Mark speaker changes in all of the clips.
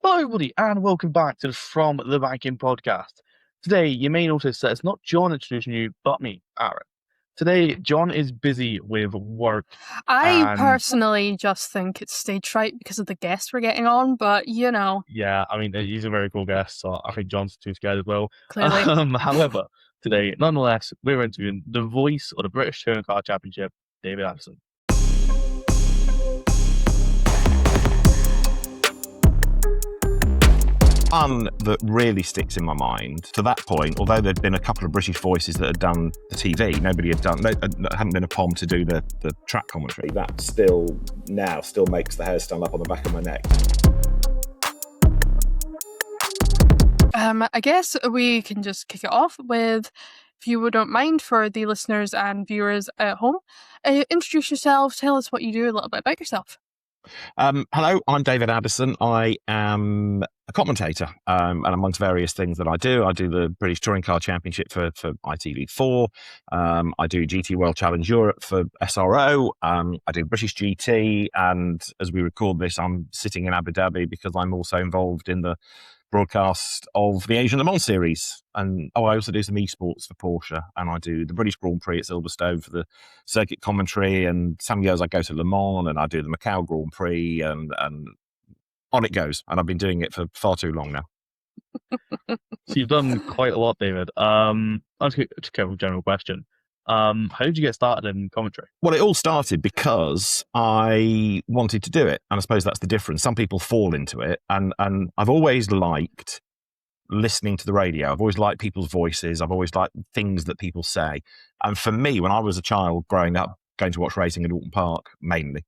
Speaker 1: Hello, everybody, and welcome back to the From the Banking podcast. Today, you may notice that it's not John introducing you, but me, Aaron. Today, John is busy with work.
Speaker 2: I
Speaker 1: And
Speaker 2: personally just think it's stage fright because of the guests we're getting on, but
Speaker 1: yeah, I mean, he's a very cool guest, so I think John's too scared as well.
Speaker 2: clearly.
Speaker 1: However, today, nonetheless, we're interviewing the voice of the British Touring Car Championship, David Addison.
Speaker 3: One that really sticks in my mind to that point, although there'd been a couple of British voices that had done the TV, nobody had done, hadn't been a POM to do the track commentary. That still makes the hair stand up on the back of my neck.
Speaker 2: I guess we can just kick it off with, if you don't mind, for the listeners and viewers at home, introduce yourself, tell us what you do, a little bit about yourself.
Speaker 3: Hello, I'm David Addison. I am a commentator, and amongst various things that I do the British Touring Car Championship for ITV4. I do GT World Challenge Europe for SRO. I do British GT, and as we record this, I'm sitting in Abu Dhabi because I'm also involved in the broadcast of the Asian Le Mans series. And I also do some esports for Porsche, and I do the British Grand Prix at Silverstone for the circuit commentary, and some years I go to Le Mans and I do the Macau Grand Prix, and on it goes. And I've been doing it for far too long now.
Speaker 1: So you've done quite a lot, David. I'll just get a general question. How did you get started in commentary?
Speaker 3: Well, it all started because I wanted to do it. And I suppose that's the difference. Some people fall into it. And I've always liked listening to the radio. I've always liked people's voices. I've always liked things that people say. And for me, when I was a child growing up, going to watch racing at Alton Park, mainly,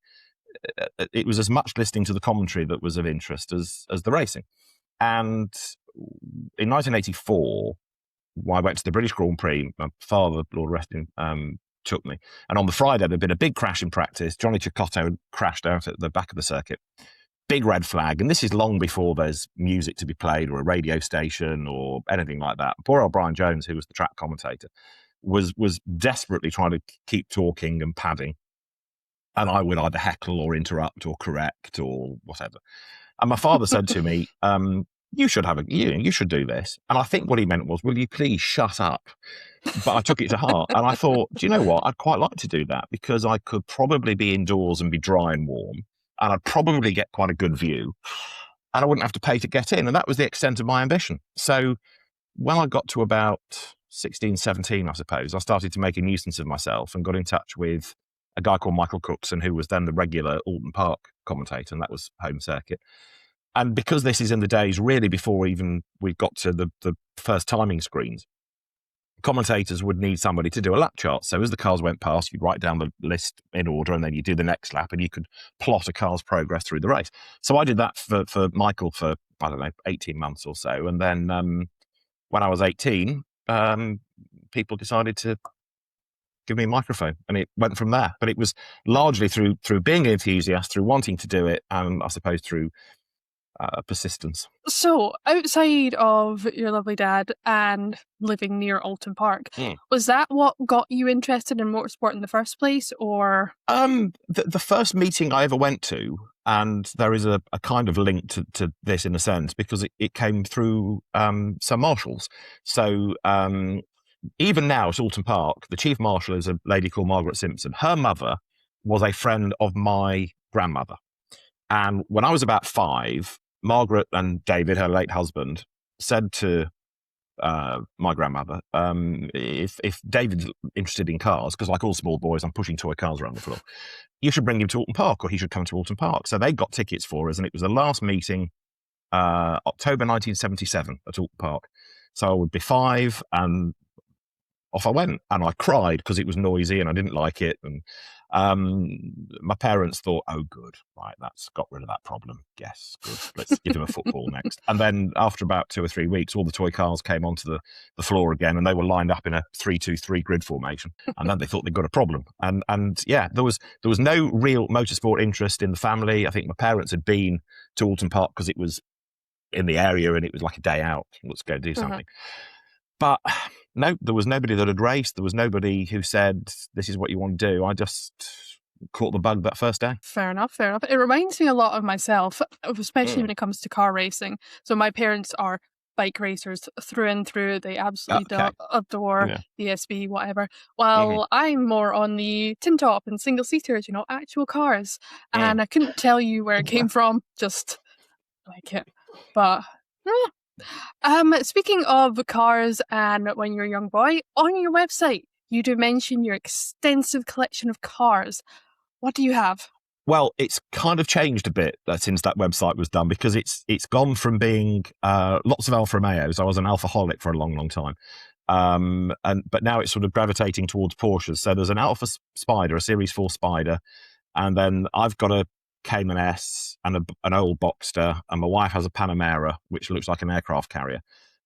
Speaker 3: it was as much listening to the commentary that was of interest as the racing. And in 1984, I went to the British Grand Prix. My father, Lord rest him, took me. And on the Friday, there'd been a big crash in practice. Johnny Cecotto had crashed out at the back of the circuit. Big red flag. And this is long before there's music to be played or a radio station or anything like that. Poor old Brian Jones, who was the track commentator, was desperately trying to keep talking and padding. And I would either heckle or interrupt or correct or whatever. And my father said to me, you should do this. And I think what he meant was, will you please shut up? But I took it to heart. And I thought, do you know what? I'd quite like to do that because I could probably be indoors and be dry and warm. And I'd probably get quite a good view. And I wouldn't have to pay to get in. And that was the extent of my ambition. So when I got to about 16, 17, I suppose, I started to make a nuisance of myself and got in touch with a guy called Michael Cookson, who was then the regular Alton Park commentator, and that was home circuit. And because this is in the days really before even we got to the first timing screens, commentators would need somebody to do a lap chart. So as the cars went past, you'd write down the list in order, and then you do the next lap, and you could plot a car's progress through the race. So I did that for Michael for, 18 months or so. And then when I was 18, people decided to give me a microphone, and it went from there. But it was largely through being an enthusiast, through wanting to do it, and I suppose through persistence.
Speaker 2: So, outside of your lovely dad and living near Alton Park, was that what got you interested in motorsport in the first place, or?
Speaker 3: The first meeting I ever went to, and there is a kind of link to this in a sense, because it came through Sir Marshall's. So even now at Alton Park, the chief marshal is a lady called Margaret Simpson. Her mother was a friend of my grandmother. And when I was about 5, Margaret and David, her late husband, said to my grandmother, if David's interested in cars, because like all small boys, I'm pushing toy cars around the floor, you should bring him to Alton Park, or he should come to Alton Park. So they got tickets for us, and it was the last meeting, October 1977 at Alton Park. So I would be 5, and off I went, and I cried because it was noisy and I didn't like it. And my parents thought, oh, good, right, that's got rid of that problem. Yes, good. Let's give him a football next. And then after about 2 or 3 weeks, all the toy cars came onto the floor again, and they were lined up in a 3-2-3 grid formation. And then they thought they'd got a problem. And yeah, there was no real motorsport interest in the family. I think my parents had been to Alton Park because it was in the area and it was like a day out. Let's go do something. But no, there was nobody that had raced. There was nobody who said, this is what you want to do. I just caught the bug that first day.
Speaker 2: Fair enough, fair enough. It reminds me a lot of myself, especially when it comes to car racing. So my parents are bike racers through and through. They absolutely adore the SB, whatever. While I'm more on the tin top and single seaters, actual cars. And I couldn't tell you where it came from, just like it. But speaking of cars and when you're a young boy, on your website, you do mention your extensive collection of cars. What do you have?
Speaker 3: Well, it's kind of changed a bit since that website was done, because it's gone from being lots of Alfa Romeos. I was an Alfaholic for a long, long time. But now it's sort of gravitating towards Porsches. So there's an Alfa Spider, a Series 4 Spider, and then I've got a Cayman S and an old Boxster, and my wife has a Panamera, which looks like an aircraft carrier.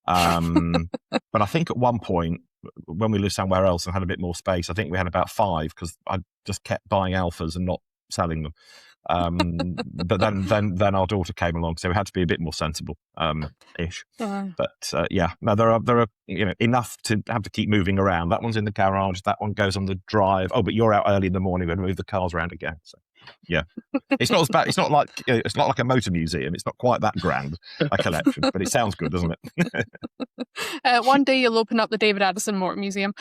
Speaker 3: But I think at one point, when we lived somewhere else and had a bit more space, I think we had about 5, because I just kept buying Alphas and not selling them. But then our daughter came along, so we had to be a bit more sensible ish. But no, there are enough to have to keep moving around. That one's in the garage, that one goes on the drive. Oh, but you're out early in the morning and move the cars around again. So yeah, it's not as bad. It's not like a motor museum. It's not quite that grand a collection, but it sounds good, doesn't it?
Speaker 2: One day you'll open up the David Addison Motor Museum.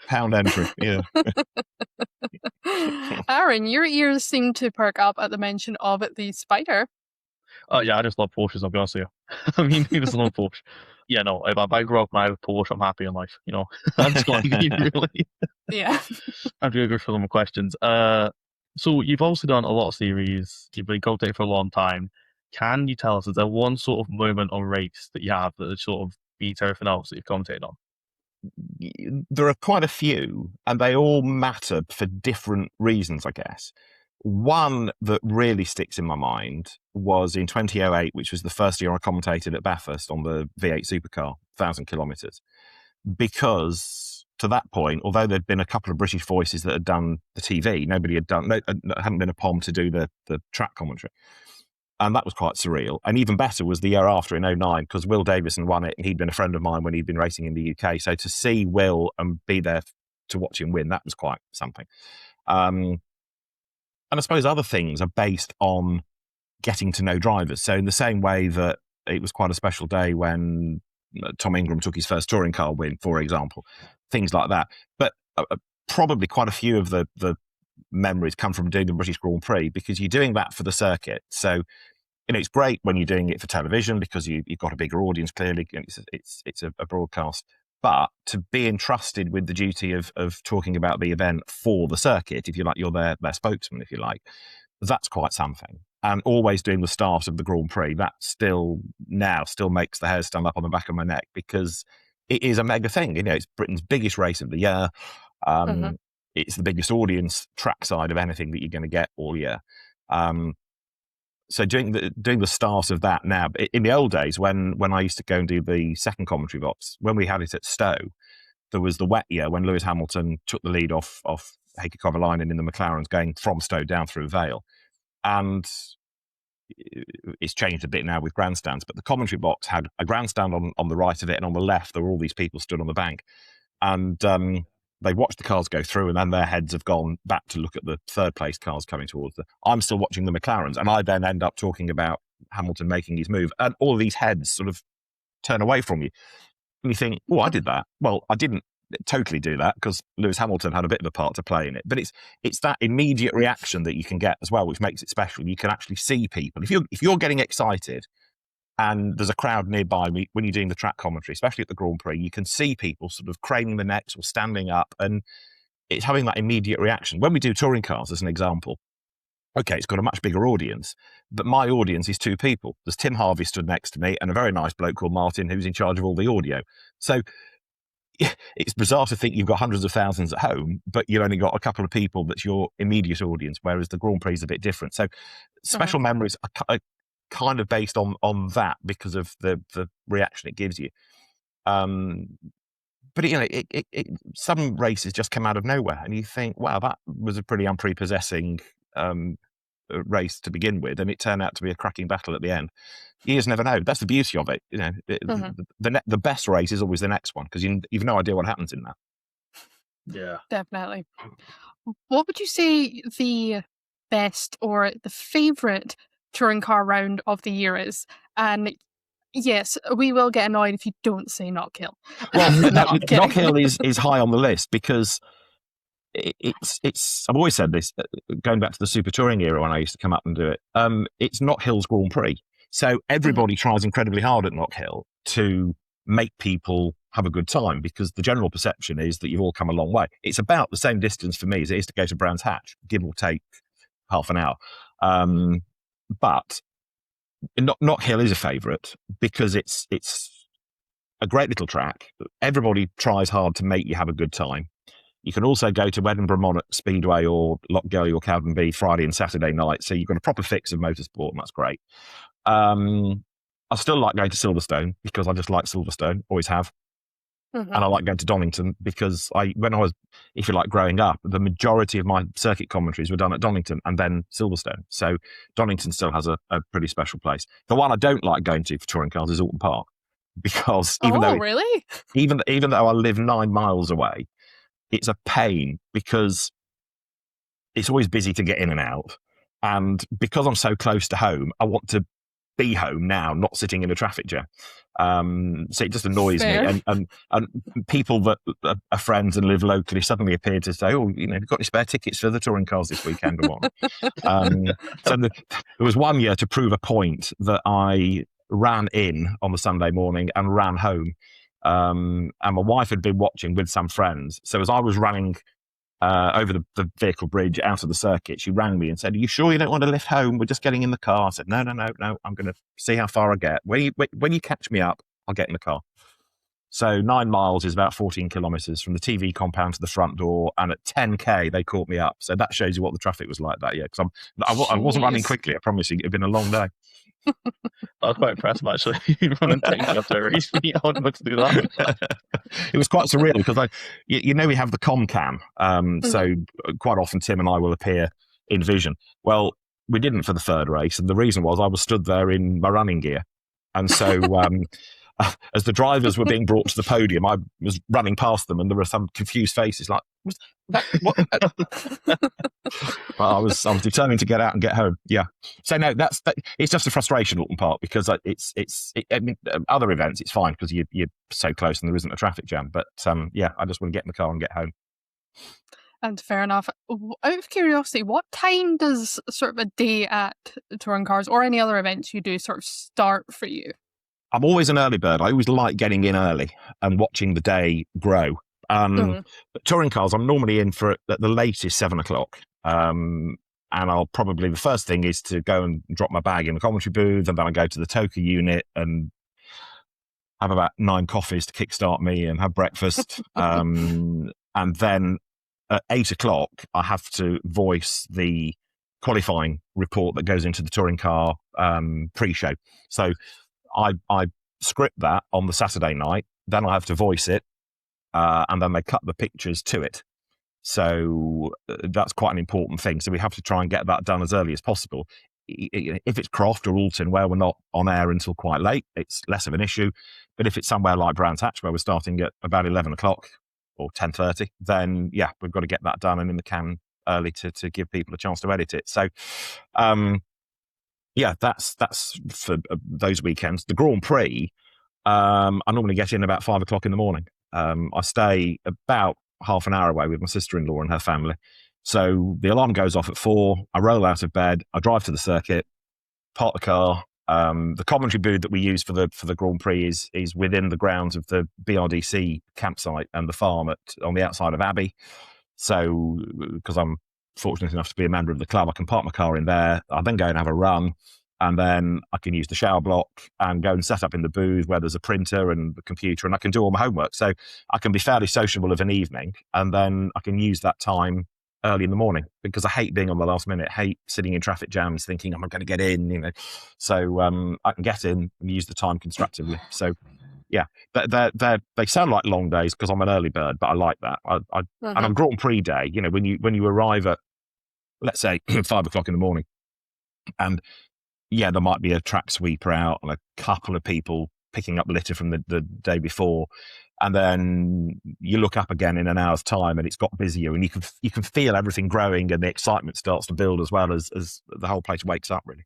Speaker 3: Pound entry. Yeah.
Speaker 2: Arran, your ears seem to perk up at the mention of the Spider.
Speaker 1: Yeah, I just love Porsches, I'll be honest with you. I mean, I just love Porsche. Yeah, no, if I grow up and I have a Porsche, I'm happy in life, I'm just going to be really.
Speaker 2: Yeah.
Speaker 1: I'm doing good for some questions. So you've also done a lot of series, you've been commentating for a long time. Can you tell us, is there one sort of moment or race that you have that sort of beats everything else that you've commentated on?
Speaker 3: There are quite a few, and they all matter for different reasons, I guess. One that really sticks in my mind was in 2008, which was the first year I commentated at Bathurst on the V8 supercar, 1,000 kilometres. Because to that point, although there'd been a couple of British voices that had done the TV, hadn't been a POM to do the track commentary. And that was quite surreal. And even better was the year after in 2009, because Will Davison won it, and he'd been a friend of mine when he'd been racing in the UK. So to see Will and be there to watch him win, that was quite something. And I suppose other things are based on getting to know drivers. So in the same way that it was quite a special day when Tom Ingram took his first touring car win, for example, things like that. But probably quite a few of the memories come from doing the British Grand Prix, because you're doing that for the circuit. So it's great when you're doing it for television, because you've got a bigger audience, clearly, and it's a broadcast. But to be entrusted with the duty of talking about the event for the circuit, if you like, you're their spokesman, if you like, that's quite something. And always doing the start of the Grand Prix, that still makes the hairs stand up on the back of my neck, because it is a mega thing. It's Britain's biggest race of the year. It's the biggest audience trackside of anything that you're going to get all year. So doing the start of that now, in the old days when I used to go and do the second commentary box, when we had it at Stowe, there was the wet year when Lewis Hamilton took the lead off Heikki Kovalainen in the McLarens going from Stowe down through Vale. And it's changed a bit now with grandstands, but the commentary box had a grandstand on the right of it, and on the left there were all these people stood on the bank. And they watched the cars go through, and then their heads have gone back to look at the third place cars coming towards them. I'm still watching the McLarens, and I then end up talking about Hamilton making his move, and all of these heads sort of turn away from you. And you think, oh, I did that. Well, I didn't totally do that, because Lewis Hamilton had a bit of a part to play in it. But it's that immediate reaction that you can get as well, which makes it special. You can actually see people. If you're getting excited, and there's a crowd nearby when you're doing the track commentary, especially at the Grand Prix, you can see people sort of craning their necks or standing up, and it's having that immediate reaction. When we do touring cars, as an example, okay, it's got a much bigger audience, but my audience is 2 people. There's Tim Harvey stood next to me, and a very nice bloke called Martin, who's in charge of all the audio. So it's bizarre to think you've got hundreds of thousands at home, but you've only got a couple of people that's your immediate audience, whereas the Grand Prix is a bit different. So special memories are kind of based on that, because of the reaction it gives you. But some races just come out of nowhere, and you think, wow, that was a pretty unprepossessing race to begin with, and it turned out to be a cracking battle at the end. You just never know. That's the beauty of it. The best race is always the next one, because you've no idea what happens in that.
Speaker 1: Yeah.
Speaker 2: Definitely. What would you say the best or the favourite touring car round of the year is? And yes, we will get annoyed if you don't say Knockhill.
Speaker 3: Well,
Speaker 2: No, I'm kidding.
Speaker 3: Knockhill is high on the list because it's I've always said this, going back to the Super Touring era when I used to come up and do it. It's Knockhill's Grand Prix, so everybody tries incredibly hard at Knockhill to make people have a good time, because the general perception is that you've all come a long way. It's about the same distance for me as it is to go to Brands Hatch, give or take half an hour. But Knockhill is a favourite because it's a great little track. Everybody tries hard to make you have a good time. You can also go to Edinburgh Monarch Speedway or Lochgilly or Cowdenbeath Friday and Saturday night, so you've got a proper fix of motorsport, and that's great. I still like going to Silverstone because I just like Silverstone, always have. And I like going to Donington because when I was, if you like, growing up, the majority of my circuit commentaries were done at Donington and then Silverstone. So Donington still has a pretty special place. The one I don't like going to for touring cars is Alton Park, because even though I live 9 miles away, it's a pain because it's always busy to get in and out. And because I'm so close to home, I want to be home now, not sitting in a traffic jam. So it just annoys me. And people that are friends and live locally suddenly appear to say, "Oh, you know, you've got any spare tickets for the touring cars this weekend or what?" So there was one year, to prove a point, that I ran in on the Sunday morning and ran home. And my wife had been watching with some friends. So as I was running over the vehicle bridge out of the circuit, she rang me and said, "Are you sure you don't want to lift home? We're just getting in the car." I said, No. I'm going to see how far I get. When you catch me up, I'll get in the car. So 9 miles is about 14 kilometres from the TV compound to the front door. And at 10K, they caught me up. So that shows you what the traffic was like that year. Because I wasn't running quickly. I promise you, it'd been a long day.
Speaker 1: I was quite impressed, actually. Running taking up to a race meet. I would love to do that.
Speaker 3: It was quite surreal because we have the com cam. So quite often Tim and I will appear in vision. Well, we didn't for the third race, and the reason was I was stood there in my running gear. And so as the drivers were being brought to the podium, I was running past them, and there were some confused faces like, what? But I was determined to get out and get home. Yeah. So no, it's just a frustration, Alton Park, because I mean, other events it's fine because you're so close and there isn't a traffic jam. But I just want to get in the car and get home.
Speaker 2: And fair enough. Out of curiosity, what time does sort of a day at touring cars or any other events you do sort of start for you?
Speaker 3: I'm always an early bird. I always like getting in early and watching the day grow. But touring cars, I'm normally in for at the latest 7 o'clock. And I'll probably, the first thing is to go and drop my bag in the commentary booth, and then I go to the Toka unit and have about 9 coffees to kickstart me and have breakfast. And then at 8 o'clock, I have to voice the qualifying report that goes into the touring car pre-show. So I script that on the Saturday night, then I have to voice it, and then they cut the pictures to it. So that's quite an important thing. So we have to try and get that done as early as possible. If it's Croft or Alton, where we're not on air until quite late, it's less of an issue. But if it's somewhere like Brands Hatch, where we're starting at about 11 o'clock or 10:30, then yeah, we've got to get that done and in the can early to give people a chance to edit it. So that's for those weekends. The Grand Prix, I normally get in about 5 o'clock in the morning. I stay about half an hour away with my sister-in-law and her family. So the alarm goes off at 4. I roll out of bed. I drive to the circuit, park the car. The commentary booth that we use for the Grand Prix is within the grounds of the BRDC campsite and the farm on the outside of Abbey. So because I'm fortunate enough to be a member of the club, I can park my car in there. I then go and have a run. And then I can use the shower block and go and set up in the booth where there's a printer and the computer, and I can do all my homework. So I can be fairly sociable of an evening, and then I can use that time early in the morning, because I hate being on the last minute, hate sitting in traffic jams thinking I'm not going to get in, So I can get in and use the time constructively. So yeah, they sound like long days because I'm an early bird, but I like that. And on Grand Prix day, when you arrive at, let's say, 5 o'clock in the morning, and yeah, there might be a track sweeper out and a couple of people picking up litter from the day before, and then you look up again in an hour's time and it's got busier, and you can feel everything growing, and the excitement starts to build as well as the whole place wakes up, really.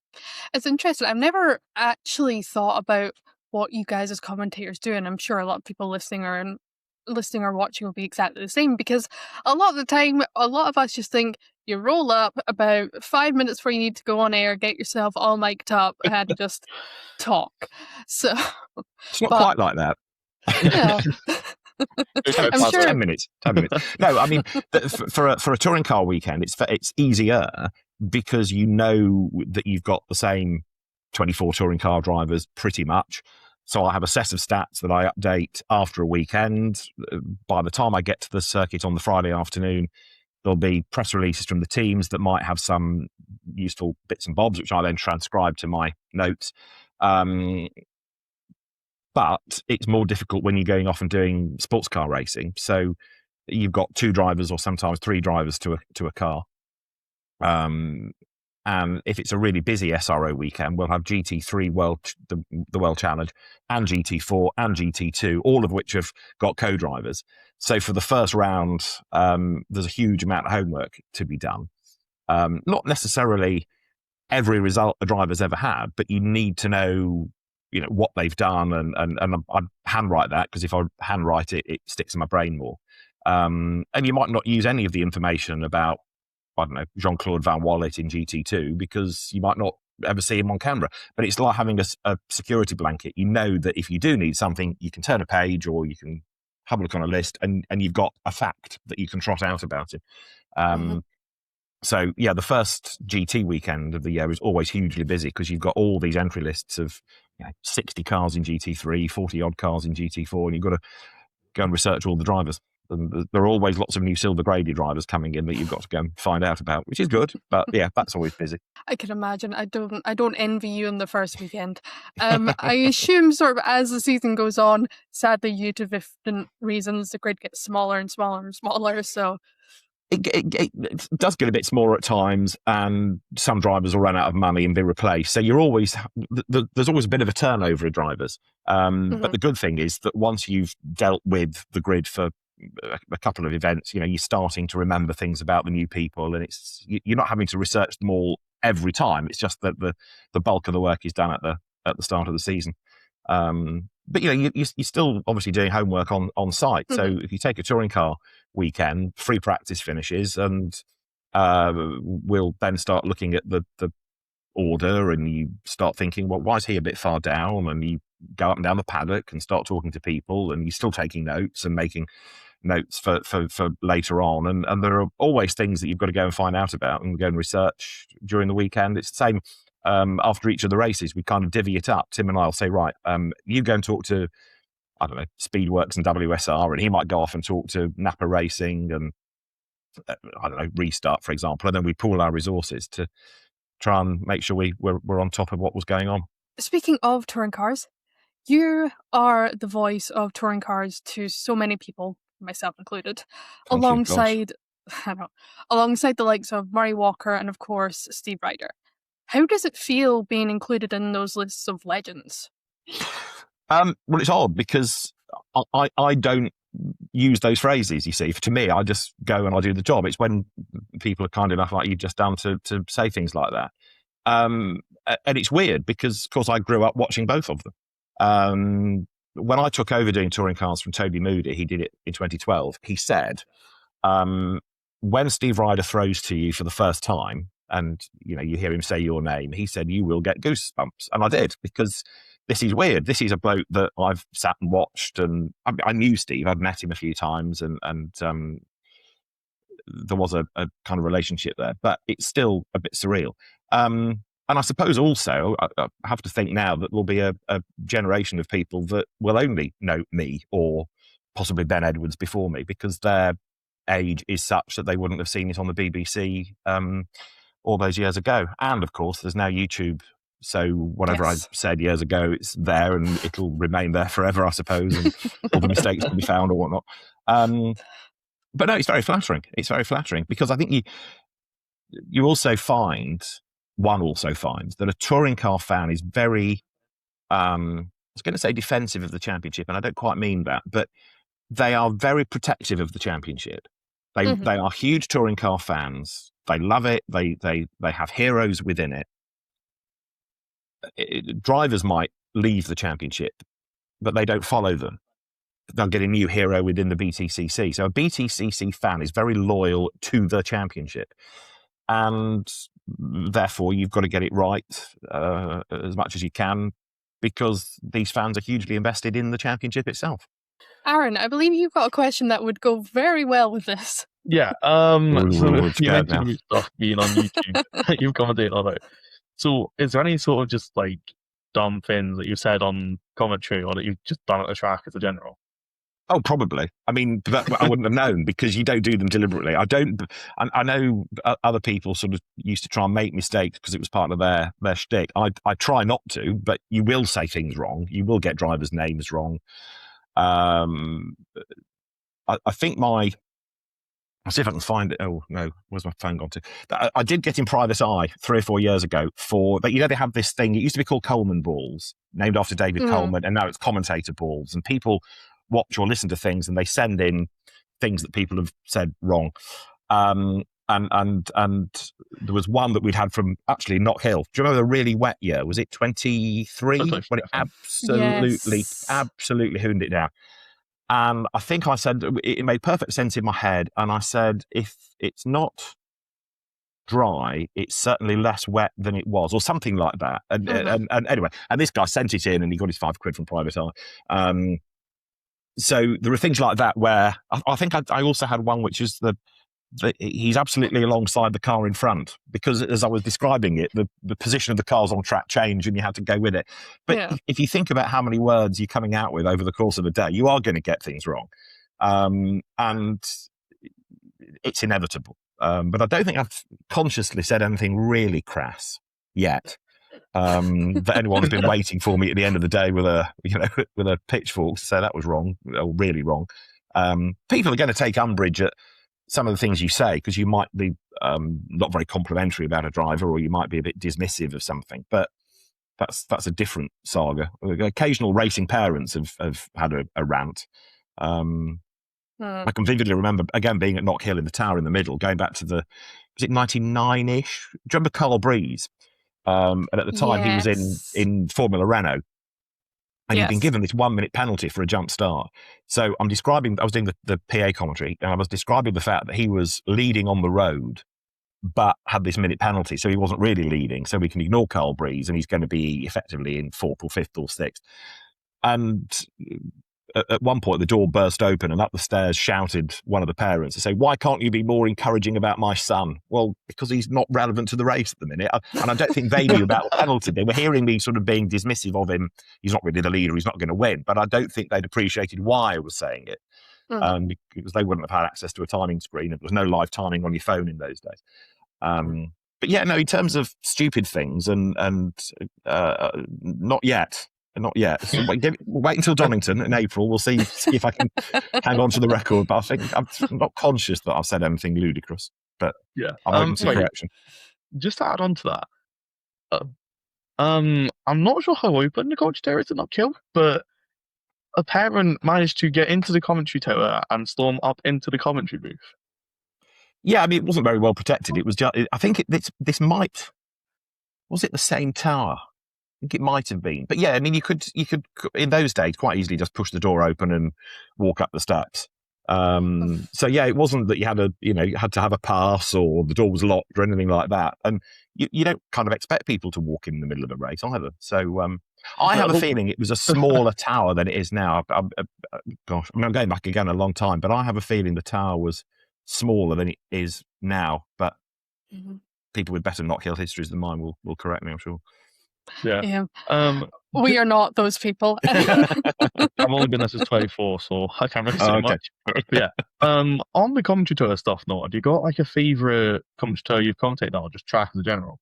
Speaker 2: It's interesting. I've never actually thought about what you guys as commentators do, and I'm sure a lot of people listening or watching will be exactly the same, because a lot of the time, a lot of us just think you roll up about 5 minutes before you need to go on air, get yourself all mic'd up and just talk. So
Speaker 3: it's not quite like that.
Speaker 2: Yeah.
Speaker 3: I'm sure 10 minutes. No, I mean, for a touring car weekend, it's easier because you know that you've got the same 24 touring car drivers pretty much. So I have a set of stats that I update after a weekend. By the time I get to the circuit on the Friday afternoon, there'll be press releases from the teams that might have some useful bits and bobs, which I then transcribe to my notes. But it's more difficult when you're going off and doing sports car racing. So you've got 2 drivers or sometimes 3 drivers to a car. And if it's a really busy SRO weekend, we'll have GT3 the World Challenge, and GT4 and GT2, all of which have got co-drivers. So for the first round, there's a huge amount of homework to be done. Not necessarily every result the driver's ever had, but you need to know, what they've done, and I handwrite that, because if I handwrite it, it sticks in my brain more. And you might not use any of the information about, I don't know, Jean-Claude Van Wallet in GT2, because you might not ever see him on camera. But it's like having a security blanket. You know that if you do need something, you can turn a page or you can have a look on a list, and you've got a fact that you can trot out about it. So, yeah, the first GT weekend of the year is always hugely busy, because you've got all these entry lists of 60 cars in GT3, 40-odd cars in GT4, and you've got to go and research all the drivers. And there are always lots of new Silver Grady drivers coming in that you've got to go and find out about, which is good. But yeah, that's always busy.
Speaker 2: I can imagine. I don't envy you in the first weekend. I assume sort of as the season goes on, sadly, due to different reasons, the grid gets smaller and smaller and smaller. So
Speaker 3: it does get a bit smaller at times, and some drivers will run out of money and be replaced. So there's always a bit of a turnover of drivers. But the good thing is that once you've dealt with the grid for a couple of events, you're starting to remember things about the new people, and you're not having to research them all every time. It's just that the bulk of the work is done at the start of the season. But you're still obviously doing homework on site. So if you take a touring car weekend, free practice finishes, and we'll then start looking at the order, and you start thinking, well, why is he a bit far down? And you go up and down the paddock and start talking to people, and you're still taking notes and making notes for later on. And there are always things that you've got to go and find out about and go and research during the weekend. It's the same. After each of the races, we kind of divvy it up. Tim and I will say, right, you go and talk to, I don't know, Speedworks and WSR, and he might go off and talk to Napa Racing and, I don't know, Restart, for example. And then we pool our resources to try and make sure we're on top of what was going on.
Speaker 2: Speaking of touring cars, you are the voice of touring cars to so many people, myself included, alongside the likes of Murray Walker and, of course, Steve Ryder. How does it feel being included in those lists of legends?
Speaker 3: Well, it's odd, because I don't use those phrases, you see. To me, I just go and I do the job. It's when people are kind enough, like you've just done, to say things like that. And it's weird, because, of course, I grew up watching both of them. When I took over doing touring cars from Toby Moody, he did it in 2012, he said, when Steve Ryder throws to you for the first time, and you hear him say your name, he said, you will get goosebumps. And I did, because this is weird. This is a bloke that I've sat and watched, and I knew Steve. I'd met him a few times, and there was a kind of relationship there, but it's still a bit surreal. And I suppose also I have to think now that there'll be a generation of people that will only know me or possibly Ben Edwards before me, because their age is such that they wouldn't have seen it on the BBC all those years ago. And of course, there's now YouTube. So whatever I said years ago, it's there, and it'll remain there forever, I suppose, and all the mistakes can be found or whatnot. But no, it's very flattering. It's very flattering, because I think you also find, one also finds that a touring car fan is very was going to say defensive of the championship, and I don't quite mean that, but they are very protective of the championship. They are huge touring car fans. They love it. They have heroes within it. Drivers might leave the championship, but they don't follow them. They'll get a new hero within the BTCC. So a BTCC fan is very loyal to the championship, and therefore you've got to get it right as much as you can, because these fans are hugely invested in the championship itself.
Speaker 2: Aaron, I believe you've got a question that would go very well with this.
Speaker 1: Yeah. So you mentioned stuff being on YouTube. You've commented on it. So is there any sort of just like dumb things that you've said on commentary, or that you've just done at the track as a general?
Speaker 3: Oh, probably. I mean, I wouldn't have known, because you don't do them deliberately. I know other people sort of used to try and make mistakes because it was part of their shtick. I try not to, but you will say things wrong. You will get drivers' names wrong. I think I'll see if I can find it. Oh no, where's my phone gone to? I did get in private eye 3 or 4 years ago but they have this thing. It used to be called Coleman balls, named after David Coleman, and now it's commentator balls. And people watch or listen to things, and they send in things that people have said wrong. And there was one that we'd had from actually Knock Hill. Do you remember the really wet year? Was it 23 when it absolutely hooned it down? And I think I said, it made perfect sense in my head. And I said, if it's not dry, it's certainly less wet than it was, or something like that. And anyway, and this guy sent it in, and he got his £5 from private eye. So there are things like that where I think I also had one, which is he's absolutely alongside the car in front, because as I was describing it, the position of the cars on track changed and you had to go with it. But if you think about how many words you're coming out with over the course of a day, you are going to get things wrong. And it's inevitable. But I don't think I've consciously said anything really crass yet. That anyone's been waiting for me at the end of the day with a pitchfork to say that was wrong, or really wrong. People are going to take umbrage at some of the things you say, because you might be not very complimentary about a driver, or you might be a bit dismissive of something. But that's a different saga. Occasional racing parents have had a rant. I can vividly remember, again, being at Knock Hill in the tower in the middle, going back to was it 99-ish? Do you remember Carl Breeze? And at the time he was in Formula Renault, and he'd been given this 1 minute penalty for a jump start. So I was doing the PA commentary, and I was describing the fact that he was leading on the road, but had this minute penalty. So he wasn't really leading. So we can ignore Carl Breeze, and he's going to be effectively in 4th or 5th or 6th. And at one point, the door burst open, and up the stairs shouted one of the parents to say, "Why can't you be more encouraging about my son?" Well, because he's not relevant to the race at the minute. And I don't think they knew about the penalty. They were hearing me sort of being dismissive of him. He's not really the leader. He's not going to win. But I don't think they'd appreciated why I was saying it, because they wouldn't have had access to a timing screen. There was no live timing on your phone in those days. But yeah, no, in terms of stupid things, and not yet. Not yet. So wait until Donington in April. We'll see if I can hang on to the record. But I think I'm not conscious that I've said anything ludicrous. But
Speaker 1: yeah,
Speaker 3: I'm open to correction.
Speaker 1: Just to add on to that, I'm not sure how open the commentary is at Knock Hill, but a parent managed to get into the commentary tower and storm up into the commentary booth.
Speaker 3: Yeah, I mean, it wasn't very well protected. It was just, I think this might, was it the same tower? I think it might have been. But yeah, I mean, you could in those days quite easily just push the door open and walk up the steps. So yeah, it wasn't that you had to have a pass, or the door was locked, or anything like that. And you don't kind of expect people to walk in the middle of a race either. So I have a feeling it was a smaller tower than it is now. Gosh, I mean, I'm going back again a long time, but I have a feeling the tower was smaller than it is now. But people with better Knock Hill histories than mine will correct me, I'm sure.
Speaker 1: Yeah.
Speaker 2: We are not those people.
Speaker 1: I've only been there since 24, so I can't really say much. Yeah. On the commentator stuff, though, have you got like a favourite commentator you've commentated on, or just track as a general?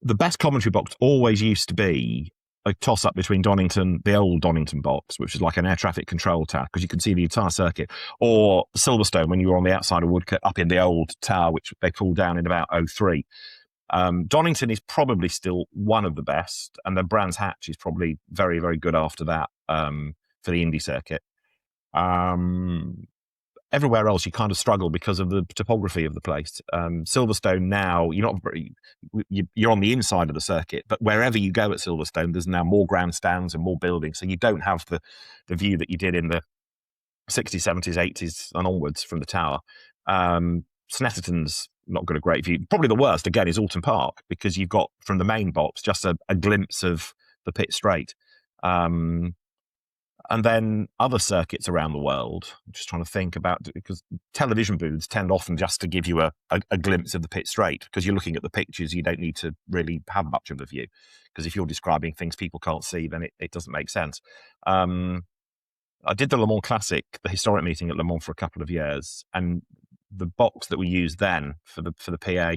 Speaker 3: The best commentary box always used to be a toss-up between the old Donington box, which is like an air traffic control tower, because you could see the entire circuit, or Silverstone when you were on the outside of Woodcote up in the old tower, which they pulled down in about 2003. Donington is probably still one of the best, and then Brands Hatch is probably very, very good after that for the Indy circuit. Everywhere else, you kind of struggle because of the topography of the place. Silverstone now, you're on the inside of the circuit, but wherever you go at Silverstone, there's now more grandstands and more buildings, so you don't have the view that you did in the 60s, 70s, 80s and onwards from the tower. Snetterton's not got a great view. Probably the worst, again, is Alton Park, because you've got, from the main box, just a glimpse of the pit straight. And then other circuits around the world, I'm just trying to think about, because television booths tend often just to give you a glimpse of the pit straight, because you're looking at the pictures, you don't need to really have much of a view, because if you're describing things people can't see, then it doesn't make sense. I did the Le Mans Classic, the historic meeting at Le Mans, for a couple of years, and the box that we used then for the PA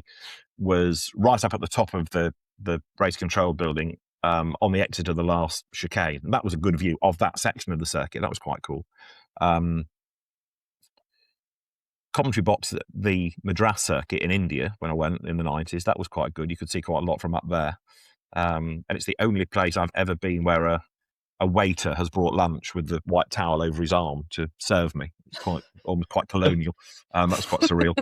Speaker 3: was right up at the top of the race control building, on the exit of the last chicane. And that was a good view of that section of the circuit. That was quite cool. Commentary box at the Madras circuit in India, when I went in the 90s, that was quite good. You could see quite a lot from up there. And it's the only place I've ever been where a waiter has brought lunch with the white towel over his arm to serve me. It's almost quite colonial. That's quite surreal.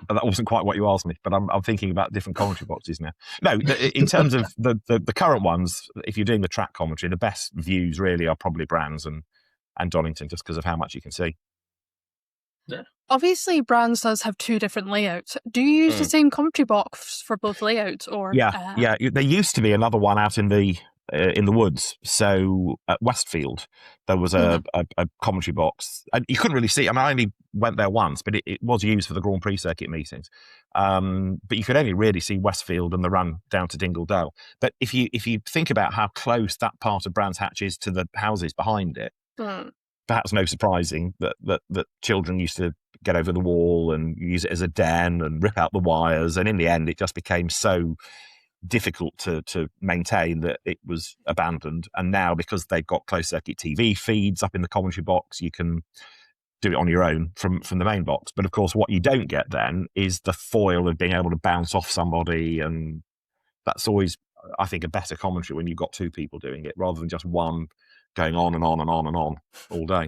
Speaker 3: But that wasn't quite what you asked me, but I'm thinking about different commentary boxes now. No, in terms of the current ones, if you're doing the track commentary, the best views really are probably Brands and Donington, just because of how much you can see.
Speaker 2: Yeah. Obviously, Brands does have two different layouts. Do you use the same commentary box for both layouts? Or
Speaker 3: yeah. There used to be another one out in the woods. So at Westfield, there was a commentary box. And you couldn't really see. I mean, I only went there once, but it was used for the Grand Prix circuit meetings. But you could only really see Westfield and the run down to Dingledale. But if you think about how close that part of Brands Hatch is to the houses behind it, perhaps no surprising that children used to get over the wall and use it as a den and rip out the wires. And in the end, it just became so difficult to maintain that it was abandoned. And now, because they've got closed circuit TV feeds up in the commentary box, you can do it on your own from the main box. But of course, what you don't get then is the foil of being able to bounce off somebody, and that's always, I think, a better commentary when you've got two people doing it rather than just one going on and on and on and on all day.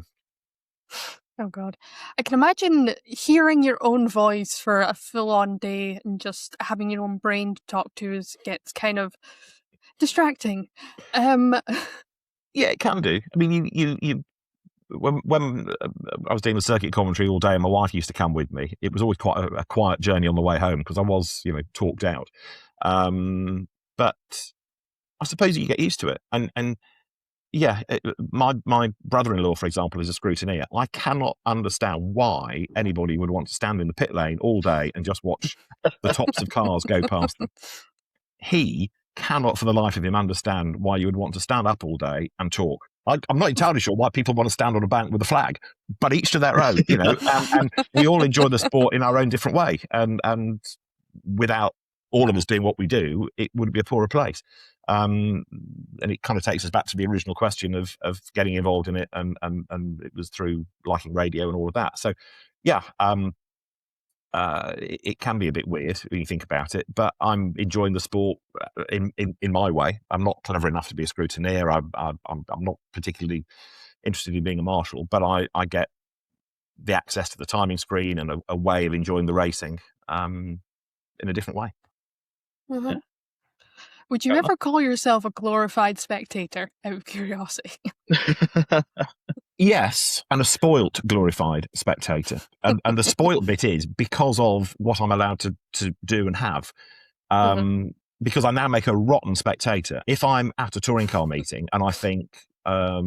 Speaker 2: Oh God, I can imagine hearing your own voice for a full-on day and just having your own brain to talk to gets kind of distracting.
Speaker 3: Yeah, it can do. I mean, you when I was doing the circuit commentary all day and my wife used to come with me, it was always quite a quiet journey on the way home because I was, talked out. But I suppose you get used to it. And yeah, my brother-in-law, for example, is a scrutineer. I cannot understand why anybody would want to stand in the pit lane all day and just watch the tops of cars go past them. He cannot, for the life of him, understand why you would want to stand up all day and talk. I'm not entirely sure why people want to stand on a bank with a flag, but each to their own, and we all enjoy the sport in our own different way. And without all of us doing what we do, it would be a poorer place. And it kind of takes us back to the original question of getting involved in it, and it was through liking radio and all of that. So, yeah, it can be a bit weird when you think about it, but I'm enjoying the sport in my way. I'm not clever enough to be a scrutineer. I'm not particularly interested in being a marshal, but I get the access to the timing screen and a way of enjoying the racing in a different way.
Speaker 2: Mm-hmm. Yeah. Would you ever call yourself a glorified spectator, out of curiosity?
Speaker 3: Yes, and a spoilt glorified spectator. And the spoilt bit is because of what I'm allowed to do and have. Because I now make a rotten spectator. If I'm at a touring car meeting and I think, I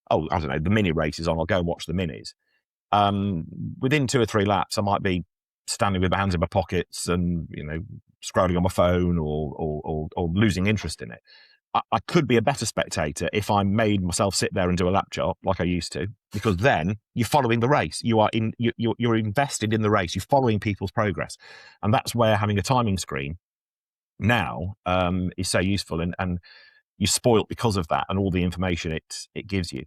Speaker 3: don't know, the mini race is on, I'll go and watch the minis. Within 2 or 3 laps, I might be standing with my hands in my pockets and, scrolling on my phone or losing interest in it. I could be a better spectator if I made myself sit there and do a lap chart like I used to, because then you're following the race. You're invested in the race. You're following people's progress, and that's where having a timing screen now is so useful, and you're spoilt because of that and all the information it gives you.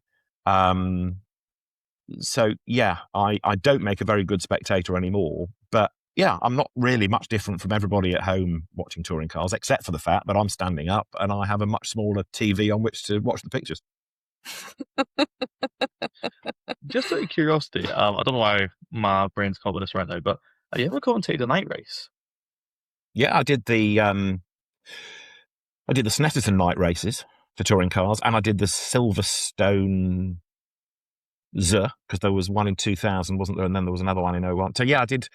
Speaker 3: So yeah, I don't make a very good spectator anymore, but yeah, I'm not really much different from everybody at home watching touring cars, except for the fact that I'm standing up and I have a much smaller TV on which to watch the pictures.
Speaker 1: Just out of curiosity, I don't know why my brain's caught with this right now, but have you ever commentated a night race?
Speaker 3: Yeah, I did the Snetterton night races for touring cars, and I did the Silverstone because there was one in 2000, wasn't there? And then there was another one in 01. So yeah, I did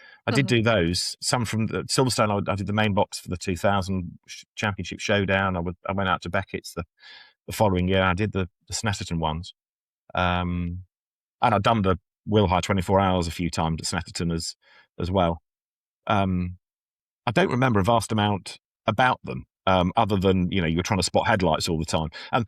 Speaker 3: do those. Some from the Silverstone, I did the main box for the 2000 Championship Showdown. I went out to Beckett's the following year. I did the Snetterton ones. And I've done the Wilhigh 24 Hours a few times at Snetterton as well. I don't remember a vast amount about them, other than, you're trying to spot headlights all the time. And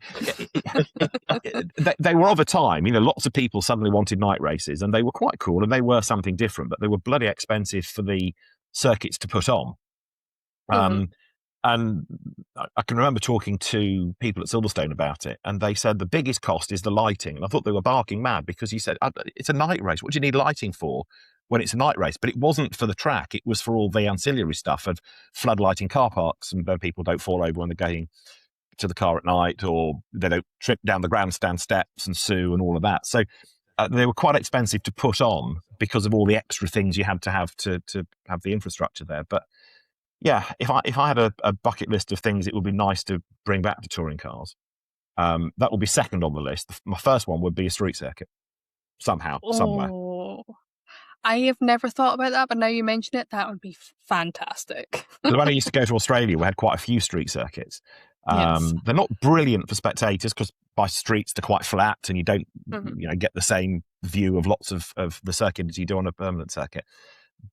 Speaker 3: they were of a time, lots of people suddenly wanted night races, and they were quite cool, and they were something different, but they were bloody expensive for the circuits to put on. And I can remember talking to people at Silverstone about it, and they said the biggest cost is the lighting. And I thought they were barking mad, because he said, it's a night race. What do you need lighting for when it's a night race? But it wasn't for the track. It was for all the ancillary stuff of floodlighting car parks, and people don't fall over when they're going to the car at night, or they don't trip down the grandstand steps and sue and all of that. So they were quite expensive to put on because of all the extra things you had to have the infrastructure there. But yeah, if I had a bucket list of things it would be nice to bring back to touring cars, that would be second on the list. My first one would be a street circuit, somewhere.
Speaker 2: I have never thought about that, but now you mention it, that would be fantastic.
Speaker 3: When I used to go to Australia, we had quite a few street circuits.
Speaker 2: Yes.
Speaker 3: They're not brilliant for spectators, because by streets they're quite flat, and you don't get the same view of lots of the circuit as you do on a permanent circuit.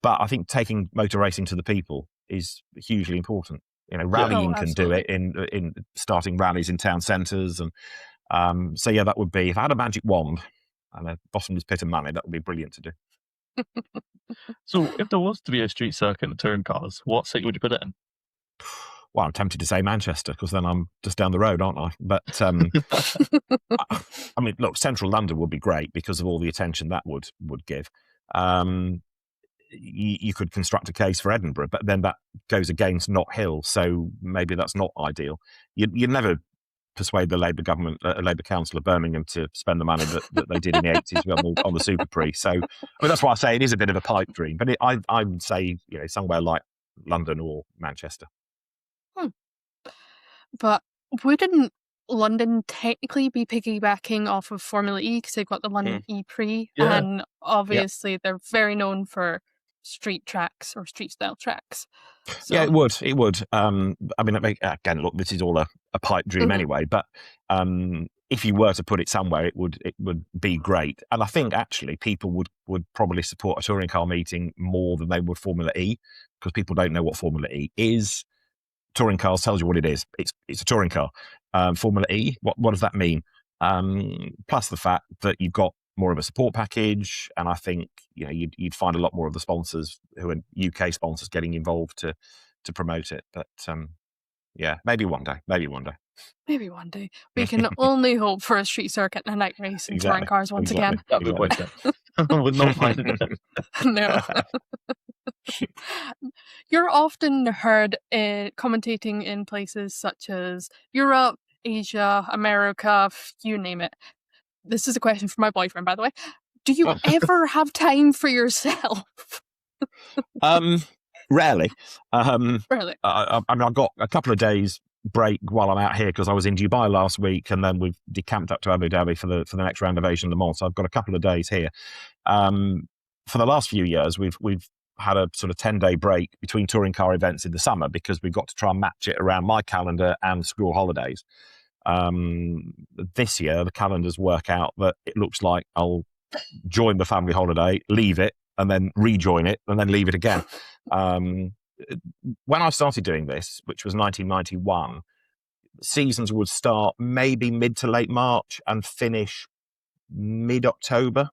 Speaker 3: But I think taking motor racing to the people is hugely important. Rallying can do it in starting rallies in town centres, and so yeah, that would be, if I had a magic wand and a bottomless pit of money, that would be brilliant to do.
Speaker 1: So if there was to be a street circuit in the touring cars, what city would you put it in?
Speaker 3: Well, I'm tempted to say Manchester, because then I'm just down the road, aren't I? But I mean, look, central London would be great because of all the attention that would give. You could construct a case for Edinburgh, but then that goes against Knott Hill, so maybe that's not ideal. You'd never persuade the Labour government, Labour Council of Birmingham, to spend the money that they did in the 80s on the Super Prix. So, I mean, that's why I say it is a bit of a pipe dream. But I would say, somewhere like London or Manchester.
Speaker 2: But wouldn't London technically be piggybacking off of Formula E, because they've got the London E-Prix, and obviously they're very known for street tracks or street style tracks. So.
Speaker 3: Yeah, it would. I mean, again, look, this is all a pipe dream anyway, but if you were to put it somewhere, it would be great. And I think actually people would probably support a touring car meeting more than they would Formula E, because people don't know what Formula E is. Touring cars tells you what it is. It's a touring car. Formula E, what does that mean? Plus the fact that you've got more of a support package, and I think you'd find a lot more of the sponsors who are UK sponsors getting involved to promote it. But yeah, maybe one day. Maybe one day. We can only hope for a street circuit and a night race in touring cars once again.
Speaker 1: That'd be worth it. With no mind.
Speaker 2: No. You're often heard commentating in places such as Europe, Asia, America, you name it. This is a question for my boyfriend, by the way. Do you ever have time for yourself?
Speaker 3: Rarely.
Speaker 2: Really?
Speaker 3: I mean, I've got a couple of days break while I'm out here, because I was in Dubai last week, and then we've decamped up to Abu Dhabi for the next round of Asian Le Mans. So I've got a couple of days here. For the last few years, we've had a sort of 10-day break between touring car events in the summer, because we've got to try and match it around my calendar and school holidays. This year, the calendars work out that it looks like I'll join the family holiday, leave it, and then rejoin it, and then leave it again. When I started doing this, which was 1991, seasons would start maybe mid to late March and finish mid-October,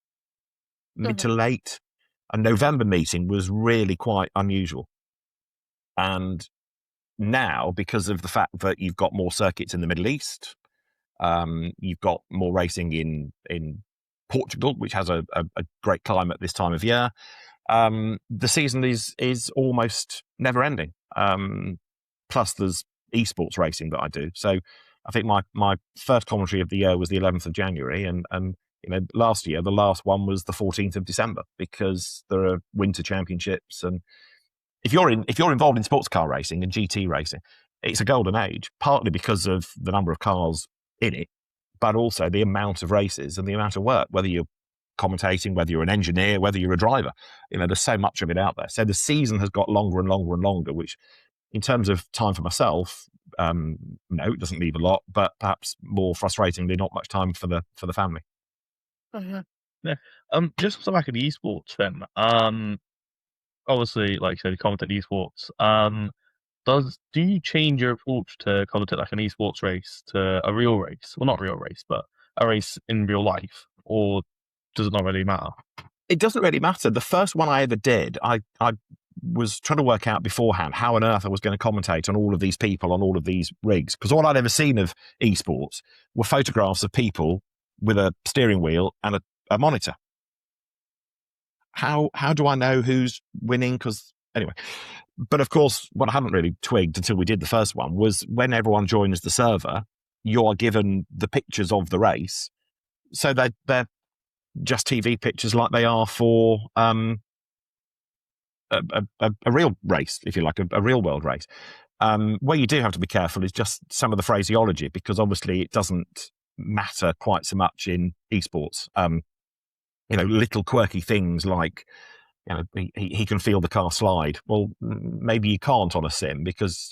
Speaker 3: mid to late. A November meeting was really quite unusual. And now, because of the fact that you've got more circuits in the Middle East, you've got more racing in Portugal, which has a great climate this time of year. The season is almost never ending. Plus, there's esports racing that I do. So I think my first commentary of the year was the 11th of January, and last year the last one was the 14th of December, because there are winter championships, and if you're involved in sports car racing and GT racing, it's a golden age, partly because of the number of cars in it, but also the amount of races and the amount of work, whether you're commentating, whether you're an engineer, whether you're a driver. There's so much of it out there. So the season has got longer and longer and longer, which in terms of time for myself, no, it doesn't leave a lot, but perhaps more frustratingly, not much time for the family.
Speaker 2: Mhm.
Speaker 1: Yeah. Just to back at the esports then, obviously, like you said, you commentate esports. Do you change your approach to commentate like an esports race to a real race? Well, not a real race, but a race in real life, or does it not really matter?
Speaker 3: It doesn't really matter. The first one I ever did, I was trying to work out beforehand how on earth I was going to commentate on all of these people on all of these rigs, because all I'd ever seen of esports were photographs of people with a steering wheel and a monitor. How do I know who's winning? Because anyway, but of course, what I hadn't really twigged until we did the first one was when everyone joins the server, you are given the pictures of the race, so they're just TV pictures like they are for a real race, if you like, a real world race. Where you do have to be careful is just some of the phraseology, because obviously it doesn't matter quite so much in esports. Little quirky things like, he can feel the car slide. Well, maybe you can't on a sim, because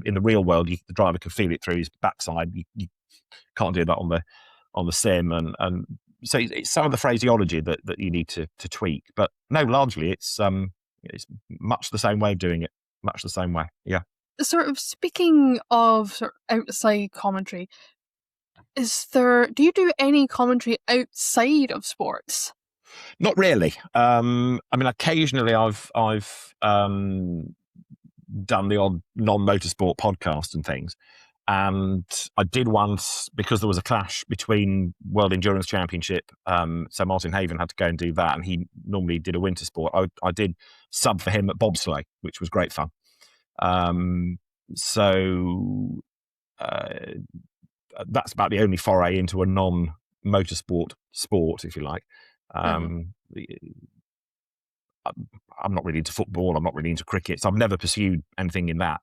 Speaker 3: in the real world, the driver can feel it through his backside. You can't do that on the sim, and so it's some of the phraseology that you need to tweak. But no, largely it's much the same way of doing it. Much the same way, yeah.
Speaker 2: Sort of speaking of sort of outside commentary, do you do any commentary outside of sports?
Speaker 3: Not really. Occasionally I've done the odd non-motorsport podcast and things. And I did once, because there was a clash between World Endurance Championship. So Martin Haven had to go and do that, and he normally did a winter sport. I did sub for him at bobsleigh, which was great fun. That's about the only foray into a non-motorsport sport, if you like. I'm not really into football. I'm not really into cricket. So I've never pursued anything in that.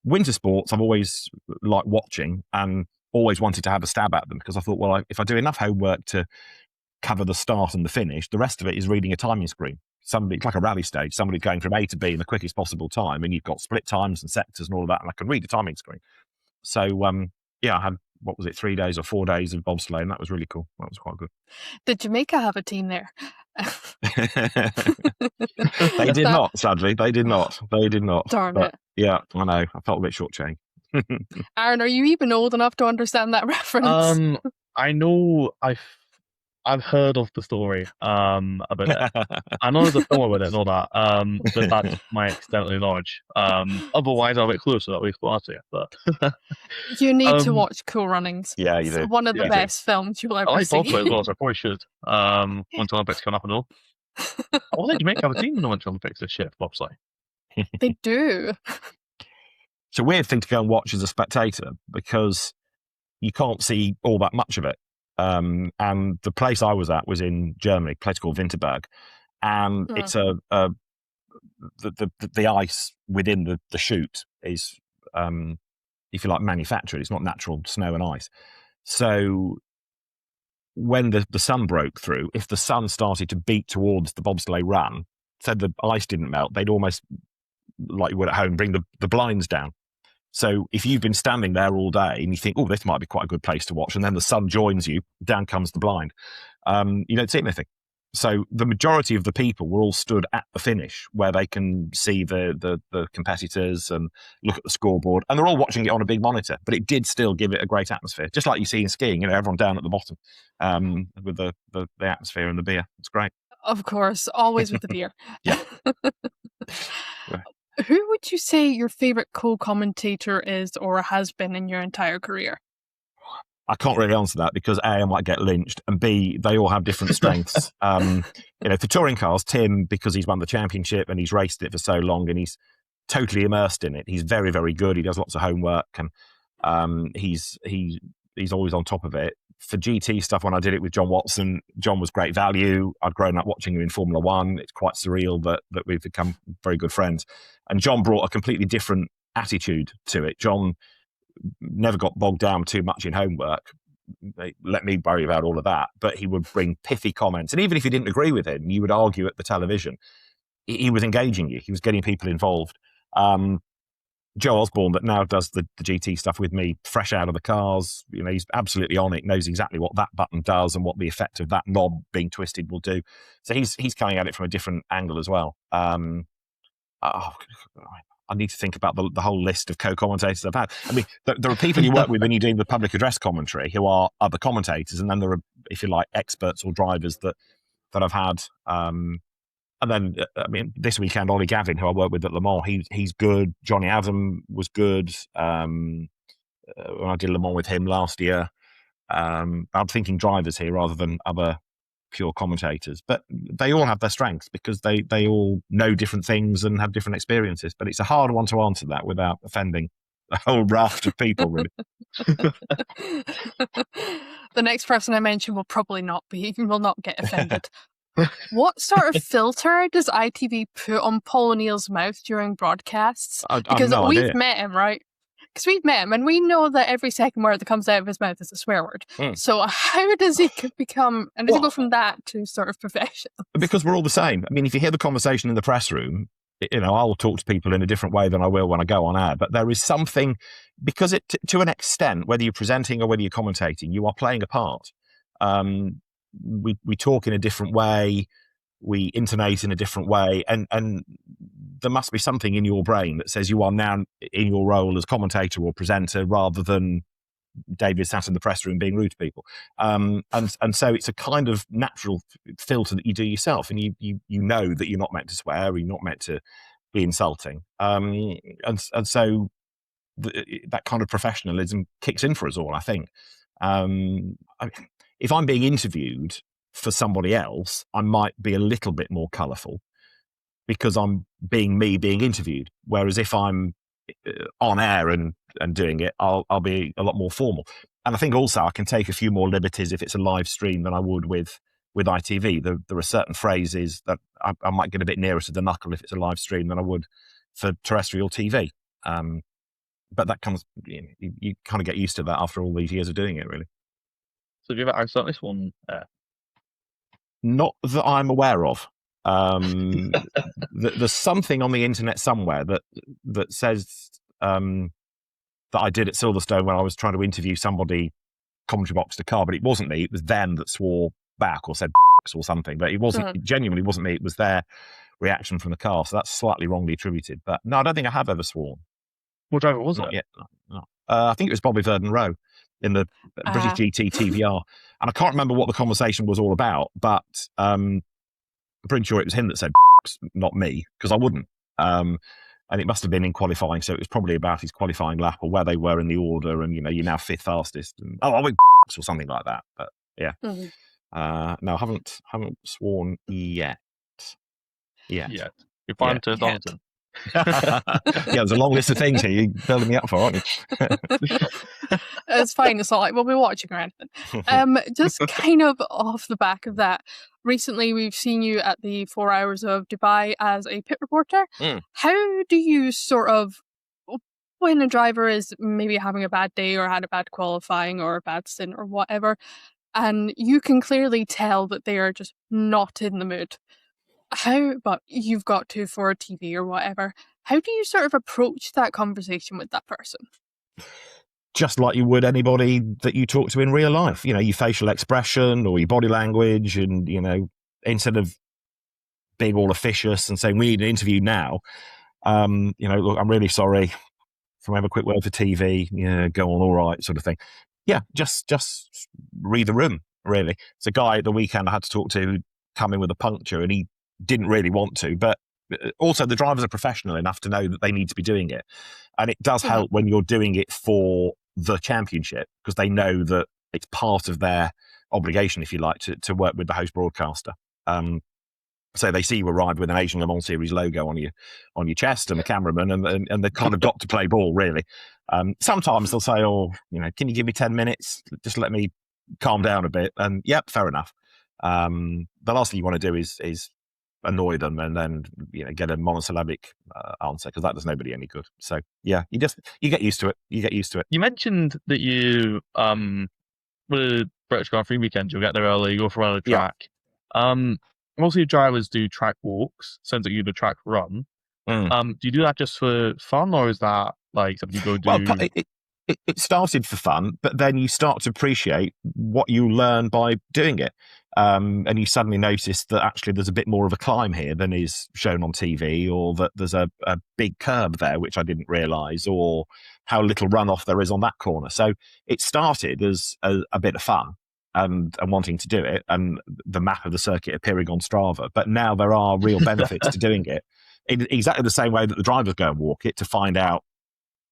Speaker 3: Winter sports, I've always liked watching and always wanted to have a stab at them, because I thought, well, if I do enough homework to cover the start and the finish, the rest of it is reading a timing screen. It's like a rally stage. Somebody's going from A to B in the quickest possible time, and you've got split times and sectors and all of that, and I can read a timing screen. So, I had, 3 days or 4 days of bobsleigh, and that was really cool. That was quite good.
Speaker 2: Did Jamaica have a team there?
Speaker 3: They did not, sadly. They did not.
Speaker 2: Darn it.
Speaker 3: Yeah, I know. I felt a bit shortchanged.
Speaker 2: Aaron, are you even old enough to understand that reference?
Speaker 1: I know I've heard of the story about it. I know there's a film about it and all that, but that's my extent of knowledge. Otherwise, I'll be closer, at least last year. But
Speaker 2: you need to watch Cool Runnings.
Speaker 3: Yeah, you do.
Speaker 2: It's one of the best films you'll ever see.
Speaker 1: I like bobsleigh as well, so I probably should. Once the Olympics come up and all. Well, they make have a team in the Winter Olympics this year, bobsleigh.
Speaker 2: They do.
Speaker 3: It's a weird thing to go and watch as a spectator, because you can't see all that much of it. And the place I was at was in Germany, a place called Winterberg, and it's the ice within the chute is, if you like, manufactured. It's not natural snow and ice. So when the sun broke through, if the sun started to beat towards the bobsleigh run, so the ice didn't melt, they'd almost, like you would at home, bring the blinds down. So if you've been standing there all day and you think, oh, this might be quite a good place to watch, and then the sun joins you, down comes the blind, you don't see anything. So the majority of the people were all stood at the finish, where they can see the competitors and look at the scoreboard, and they're all watching it on a big monitor. But it did still give it a great atmosphere, just like you see in skiing. Everyone down at the bottom with the atmosphere and the beer. It's great.
Speaker 2: Of course, always with the beer.
Speaker 3: Yeah.
Speaker 2: Who would you say your favourite co-commentator is, or has been, in your entire career?
Speaker 3: I can't really answer that because A, I might get lynched, and B, they all have different strengths. For touring cars, Tim, because he's won the championship and he's raced it for so long and he's totally immersed in it, he's very, very good. He does lots of homework and he's always on top of it. For GT stuff, when I did it with John Watson, John was great value. I'd grown up watching him in Formula One. It's quite surreal that we've become very good friends. And John brought a completely different attitude to it. John never got bogged down too much in homework. They let me worry about all of that, but he would bring pithy comments. And even if you didn't agree with him, you would argue at the television. He was engaging you. He was getting people involved. Joe Osborne, that now does the GT stuff with me, fresh out of the cars, he's absolutely on it, knows exactly what that button does and what the effect of that knob being twisted will do. So he's coming at it from a different angle as well. I need to think about the whole list of co-commentators I've had. I mean, there are people you work with when you're doing the public address commentary who are other commentators, and then there are, if you like, experts or drivers that I've had. And then, this weekend, Ollie Gavin, who I worked with at Le Mans, he's good. Johnny Adam was good when I did Le Mans with him last year. I'm thinking drivers here rather than other pure commentators, but they all have their strengths because they all know different things and have different experiences. But it's a hard one to answer that without offending a whole raft of people, really.
Speaker 2: The next person I mention will not get offended. What sort of filter does ITV put on Paul O'Neill's mouth during broadcasts? Because we've met him, right? Because we've met him and we know that every second word that comes out of his mouth is a swear word. So how does he become, and does he go from that to sort of professional? Because
Speaker 3: we're all the same. I mean, if you hear the conversation in the press room, I'll talk to people in a different way than I will when I go on air. But there is something, because to an extent, whether you're presenting or whether you're commentating, you are playing a part. We talk in a different way, we intonate in a different way, and there must be something in your brain that says you are now in your role as commentator or presenter rather than David sat in the press room being rude to people. And so it's a kind of natural filter that you do yourself, and you know that you're not meant to swear, or you're not meant to be insulting. And so that kind of professionalism kicks in for us all, I think. If I'm being interviewed for somebody else, I might be a little bit more colourful because I'm being me being interviewed. Whereas if I'm on air and doing it, I'll be a lot more formal. And I think also I can take a few more liberties if it's a live stream than I would with ITV. There are certain phrases that I might get a bit nearer to the knuckle if it's a live stream than I would for terrestrial TV. But that comes, you kind of get used to that after all these years of doing it, really.
Speaker 1: So have you ever accidentally sworn?
Speaker 3: Not that I'm aware of. There's something on the internet somewhere that says that I did at Silverstone when I was trying to interview somebody commentary box to car, but it wasn't me. It was them that swore back or said or something. But it wasn't. It genuinely wasn't me. It was their reaction from the car. So that's slightly wrongly attributed. But no, I don't think I have ever sworn.
Speaker 1: What driver was
Speaker 3: Not
Speaker 1: it?
Speaker 3: Yet. No. I think it was Bobby Verdon Rowe in the British GT TVR. And I can't remember what the conversation was all about, but I'm pretty sure it was him that said not me, because I wouldn't. And it must have been in qualifying, so it was probably about his qualifying lap or where they were in the order, and you're now fifth fastest, and I went or something like that. But yeah, no, I haven't sworn yet.
Speaker 1: You're fine to answer.
Speaker 3: Yeah, there's a long list of things here you're building me up for, aren't you?
Speaker 2: It's fine. It's not like we'll be watching or anything. Just kind of off the back of that, recently we've seen you at the 4 Hours of Dubai as a pit reporter. How do you sort of, when a driver is maybe having a bad day or had a bad qualifying or a bad stint or whatever, and you can clearly tell that they are just not in the mood, but you've got to for a TV or whatever, how do you sort of approach that conversation with that person?
Speaker 3: Just like you would anybody that you talk to in real life. Your facial expression or your body language, and, instead of being all officious and saying, we need an interview now, look, I'm really sorry. Can we have a quick word for TV? Yeah, go on, all right, sort of thing. Yeah, just read the room, really. It's a guy at the weekend I had to talk to who'd come in with a puncture, and he didn't really want to, but also the drivers are professional enough to know that they need to be doing it. And it does help when you're doing it for the championship, because they know that it's part of their obligation, if you like, to work with the host broadcaster. So they see you arrive with an Asian Le Mans Series logo on your chest and a cameraman, and they've kind of got to play ball, really. Sometimes they'll say, "Oh, can you give me 10 minutes? Just let me calm down a bit." And yep, fair enough. The last thing you want to do is annoy them and then get a monosyllabic answer, because that does nobody any good. So yeah, you get used to it.
Speaker 1: You mentioned that you with British Grand Prix weekend, you'll get there early, go for around the track. Most of your drivers do track walks. Sounds like you do the track run. Do you do that just for fun, or is that like something you go do?
Speaker 3: Well, it started for fun, but then you start to appreciate what you learn by doing it. And you suddenly notice that actually there's a bit more of a climb here than is shown on TV, or that there's a big curb there, which I didn't realise, or how little runoff there is on that corner. So it started as a bit of fun and wanting to do it, and the map of the circuit appearing on Strava. But now there are real benefits to doing it in exactly the same way that the drivers go and walk it to find out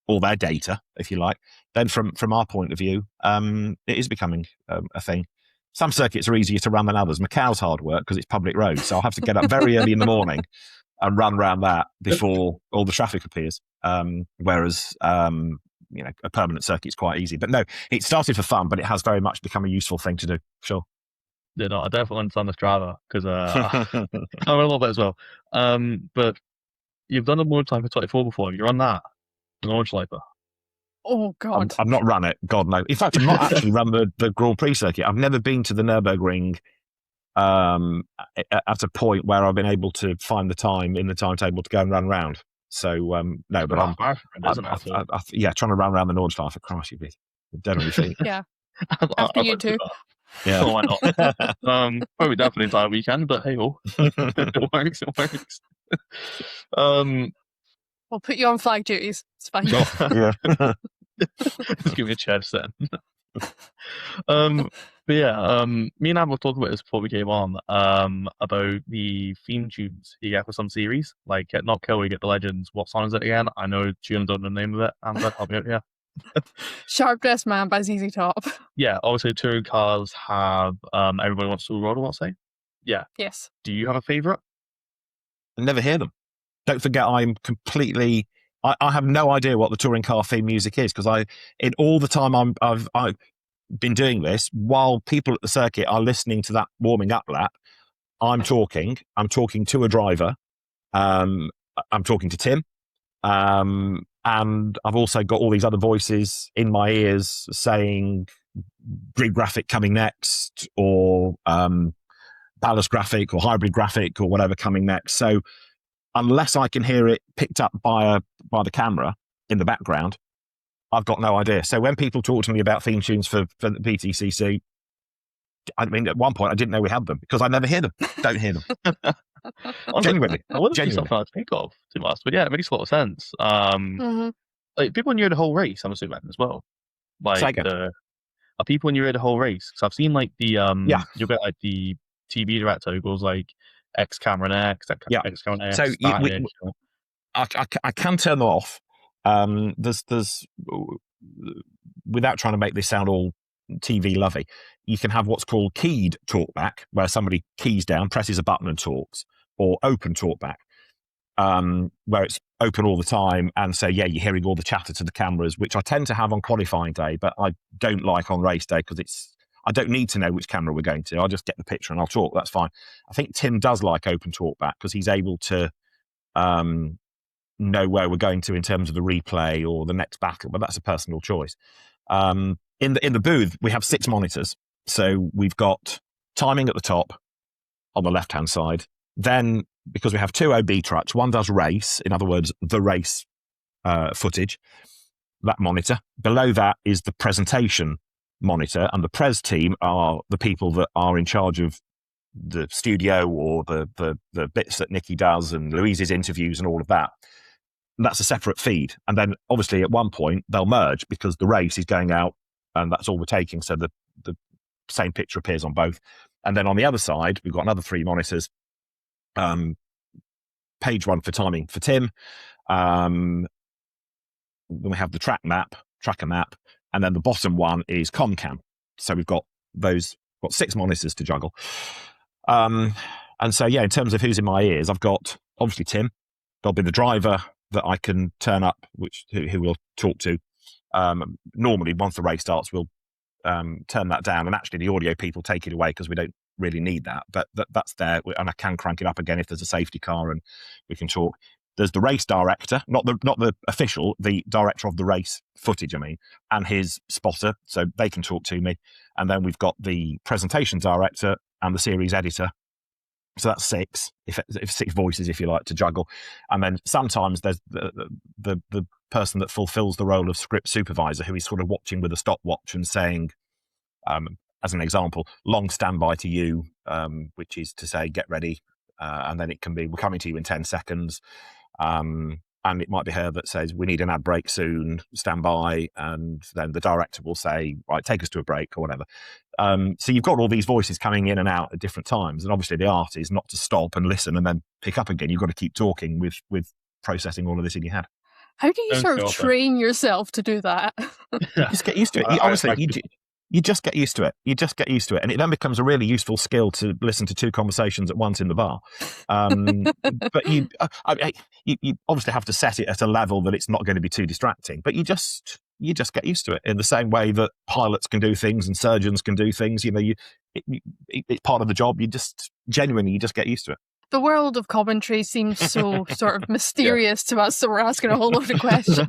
Speaker 3: all their data, if you like. Then from our point of view, it is becoming a thing. Some circuits are easier to run than others. Macau's hard work because it's public road, so I'll have to get up very early in the morning and run around that before all the traffic appears. Whereas a permanent circuit's quite easy. But no, it started for fun, but it has very much become a useful thing to do. Sure.
Speaker 1: Yeah, no, I definitely understand the Strava because I'm a little bit as well. But you've done a Motorsport 24 before. You run that, the Nordschleife.
Speaker 2: Oh God!
Speaker 3: I've not run it. God no. In fact, I've not actually run the Grand Prix circuit. I've never been to the Nürburgring at a point where I've been able to find the time in the timetable to go and run around. So no, but I'm trying to run around the Nordschleife for Christ, you'd be dead on your feet.
Speaker 2: Yeah, after you too.
Speaker 3: Yeah,
Speaker 1: why not? Probably definitely entire weekend, but hey, it works. It works.
Speaker 2: We'll put you on flag duties. It's fine.
Speaker 3: Yeah.
Speaker 1: Just give me a chance then. But yeah, me and Amber were talking about this before we came on, about the theme tunes you get for some series, like at Not Kill, you get the Legends. What song is it again? I know June don't know the name of it. Amber, help me out here.
Speaker 2: Sharp Dressed Man by ZZ Top.
Speaker 1: Yeah, obviously touring cars have Everybody Wants to Ride, I want to say. Yeah.
Speaker 2: Yes.
Speaker 1: Do you have a favourite?
Speaker 3: I never hear them. Don't forget, I'm completely. I have no idea what the touring car theme music is, because in all the time I've been doing this, while people at the circuit are listening to that warming up lap, I'm talking to a driver, I'm talking to Tim, and I've also got all these other voices in my ears saying grid graphic coming next, or ballast graphic or hybrid graphic or whatever coming next. So unless I can hear it picked up by the camera in the background, I've got no idea. So when people talk to me about theme tunes for the BTCC, I mean, at one point I didn't know we had them because I never hear them. Don't hear them. Genuinely.
Speaker 1: I wouldn't be something I'd think of too much, but yeah, it makes a lot of sense. Like people when you're the whole race, I'm assuming as well. Like are people when you're the whole race? Because I've seen like the you'll get like the TV director who goes like X camera next, X camera next.
Speaker 3: So I can turn them off. There's without trying to make this sound all TV lovey, you can have what's called keyed talkback, where somebody keys down, presses a button and talks, or open talkback, where it's open all the time, and so you're hearing all the chatter to the cameras, which I tend to have on qualifying day, but I don't like on race day because I don't need to know which camera we're going to. I'll just get the picture and I'll talk. That's fine. I think Tim does like open talkback because he's able to know where we're going to in terms of the replay or the next battle, but that's a personal choice. In the booth, we have 6 monitors. So we've got timing at the top on the left-hand side. Then, because we have 2 OB trucks, one does race, in other words, the race footage, that monitor. Below that is the presentation monitor, and the Pres team are the people that are in charge of the studio or the bits that Nikki does and Louise's interviews and all of that. And that's a separate feed. And then obviously at one point they'll merge because the race is going out and that's all we're taking. So the same picture appears on both. And then on the other side, we've got another 3 monitors. Page 1 for timing for Tim. Then we have the tracker map, and then the bottom one is ComCam. So we've got 6 monitors to juggle. And so, yeah, in terms of who's in my ears, I've got obviously Tim. There'll be the driver that I can turn up, who we'll talk to. Normally, once the race starts, we'll turn that down, and actually the audio people take it away because we don't really need that. But that's there, and I can crank it up again if there's a safety car, and we can talk. There's the race director, not the official, the director of the race footage, I mean, and his spotter, so they can talk to me. And then we've got the presentation director and the series editor. So that's 6, if 6 voices, if you like, to juggle. And then sometimes there's the person that fulfills the role of script supervisor, who is sort of watching with a stopwatch and saying, as an example, long standby to you, which is to say, get ready. And then it can be, we're coming to you in 10 seconds. And it might be her that says, we need an ad break soon, stand by. And then the director will say, right, take us to a break or whatever. So you've got all these voices coming in and out at different times. And obviously the art is not to stop and listen and then pick up again. You've got to keep talking with processing all of this in your head.
Speaker 2: How do you sort of train yourself to do that?
Speaker 3: You just get used to it. Honestly, you just get used to it. You just get used to it. And it then becomes a really useful skill to listen to 2 conversations at once in the bar. But you obviously have to set it at a level that it's not going to be too distracting. But you just get used to it in the same way that pilots can do things and surgeons can do things. You know, it's part of the job. You just get used to it.
Speaker 2: The world of commentary seems so sort of mysterious to us, so we're asking a whole load of questions.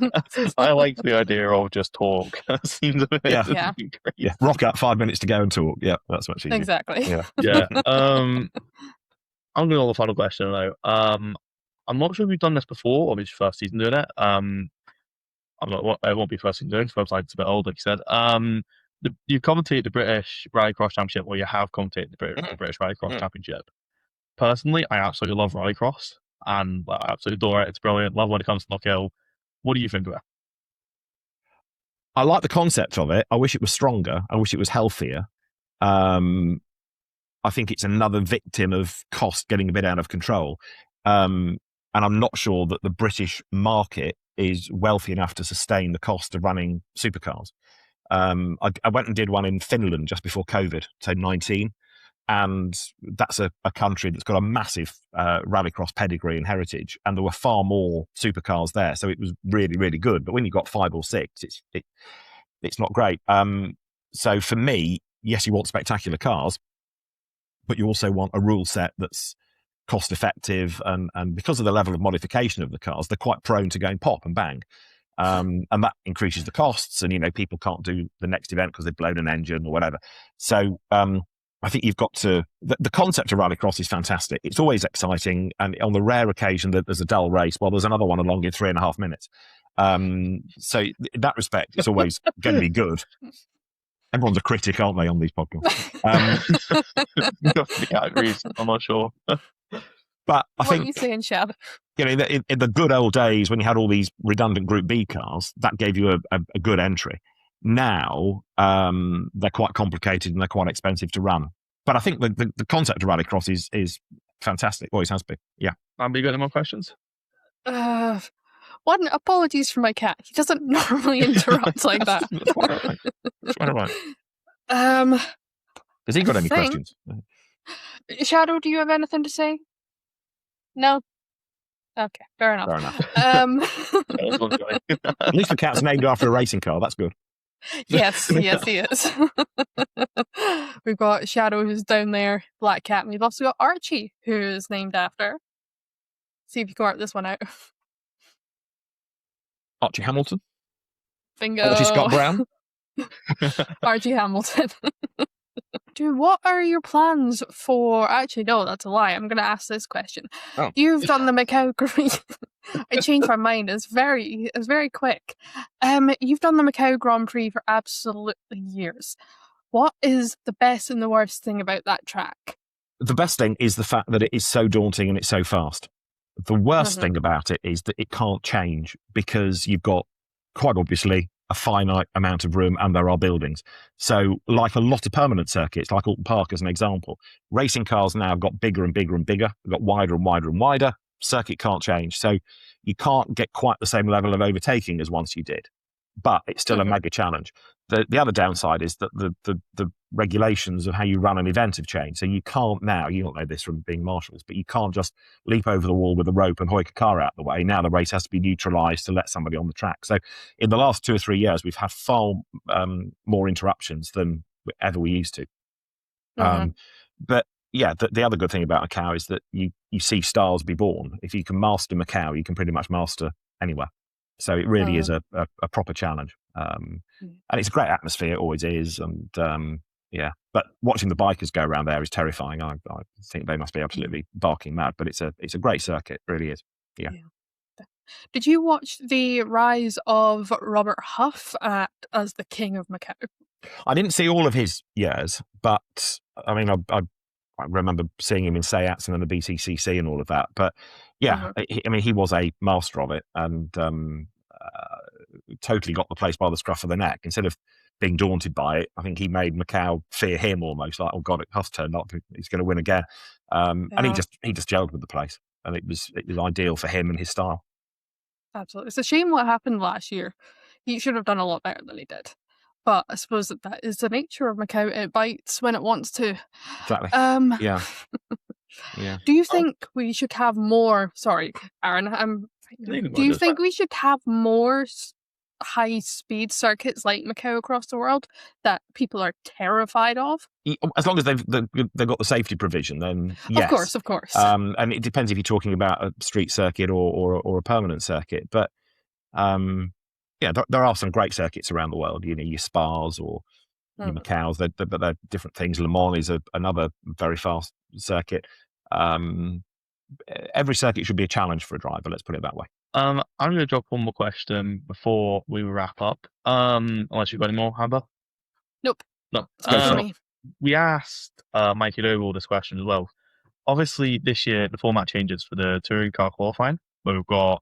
Speaker 1: I like the idea of just talk. That seems a bit great.
Speaker 3: Yeah, rock out 5 minutes to go and talk. Yeah, that's much easier.
Speaker 2: Exactly.
Speaker 1: Yeah. I'm going to go to the final question now. I'm not sure if we've done this before, or it's your first season doing it. It won't be first season doing it, because the website's a bit old, like you said. You commentate the British Rallycross Championship, or you have commentated the British Rallycross Championship. Personally, I absolutely love Rallycross, and I absolutely adore it. It's brilliant. Love when it comes to Knockhill. What do you think of it?
Speaker 3: I like the concept of it. I wish it was stronger. I wish it was healthier. I think it's another victim of cost getting a bit out of control. And I'm not sure that the British market is wealthy enough to sustain the cost of running supercars. I went and did one in Finland just before COVID, so 19. And that's a country that's got a massive rallycross pedigree and heritage, and there were far more supercars there, so it was really, really good. But when you got 5 or 6, it's not great. So for me, yes, you want spectacular cars, but you also want a rule set that's cost effective, and because of the level of modification of the cars, they're quite prone to going pop and bang. And that increases the costs, and people can't do the next event because they've blown an engine or whatever. So I think you've got to, the concept of rallycross is fantastic. It's always exciting. And on the rare occasion that there's a dull race, well, there's another one along in 3.5 minutes. So in that respect, it's always going to be good. Everyone's a critic, aren't they, on these podcasts?
Speaker 1: I'm not sure.
Speaker 3: But I think,
Speaker 2: what are you saying, Shab?
Speaker 3: In the good old days when you had all these redundant Group B cars, that gave you a good entry. Now, they're quite complicated and they're quite expensive to run. But I think the concept of rallycross is fantastic. Always has been. Yeah.
Speaker 1: Amber, you got any more questions?
Speaker 2: One, apologies for my cat. He doesn't normally interrupt like that.
Speaker 3: That's quite all right. Has he got any questions?
Speaker 2: Shadow, do you have anything to say? No? Okay, fair enough.
Speaker 3: At least the cat's named after a racing car. That's good.
Speaker 2: Yes, he is. We've got Shadow, who's down there, Black Cat, and we've also got Archie, who's named after. See if you can work this one out.
Speaker 3: Archie Hamilton?
Speaker 2: Bingo.
Speaker 3: Archie Scott Brown?
Speaker 2: Archie Hamilton. Dude, what are your plans for... Actually, no, that's a lie. I'm going to ask this question.
Speaker 3: Oh.
Speaker 2: You've done the Macau Grand... I changed my mind. It's very quick. You've done the Macau Grand Prix for absolutely years. What is the best and the worst thing about that track?
Speaker 3: The best thing is the fact that it is so daunting and it's so fast. The worst thing about it is that it can't change because you've got, quite obviously, a finite amount of room and there are buildings. So like a lot of permanent circuits, like Alton Park as an example, racing cars now have got bigger and bigger and bigger, they've got wider and wider and wider. Circuit can't change. So you can't get quite the same level of overtaking as once you did. but it's still a mega challenge. The other downside is that the regulations of how you run an event have changed. So you can't now, you don't know this from being marshals, but you can't just leap over the wall with a rope and hoik a car out of the way. Now the race has to be neutralised to let somebody on the track. So in the last 2 or 3 years, we've had far more interruptions than ever we used to. But yeah, the other good thing about Macau is that you see stars be born. If you can master Macau, you can pretty much master anywhere. So it really is a proper challenge. And it's a great atmosphere, it always is. And but watching the bikers go around there is terrifying. I think they must be absolutely barking mad, but it's a great circuit, it really is. Yeah.
Speaker 2: Did you watch the rise of Robert Huff as the king of Macau?
Speaker 3: I didn't see all of his years, but I mean, I remember seeing him in Addison and the BTCC and all of that. But yeah, I mean, he was a master of it and totally got the place by the scruff of the neck. Instead of being daunted by it, I think he made Macau fear him almost. Like, oh God, Huff's turned up, he's going to win again. And he just gelled with the place, and it was ideal for him and his style.
Speaker 2: Absolutely, it's a shame what happened last year. He should have done a lot better than he did. But I suppose that is the nature of Macau. It bites when it wants to.
Speaker 3: Exactly. Yeah.
Speaker 2: Do you think we should have more? Sorry, Arran. Do you think we should have more high-speed circuits like Macau across the world that people are terrified of?
Speaker 3: As long as they've got the safety provision, then yes.
Speaker 2: Of course.
Speaker 3: And it depends if you're talking about a street circuit or a permanent circuit, but. Yeah, there are some great circuits around the world. You know, your Spas or your Macau's, but they're different things. Le Mans is another very fast circuit. Every circuit should be a challenge for a driver. Let's put it that way.
Speaker 1: I'm going to drop one more question before we wrap up. Unless you've got any more, Amber?
Speaker 2: Nope.
Speaker 1: No.
Speaker 2: Me.
Speaker 1: We asked Mikey Doble this question as well. Obviously, this year the format changes for the touring car qualifying, where we've got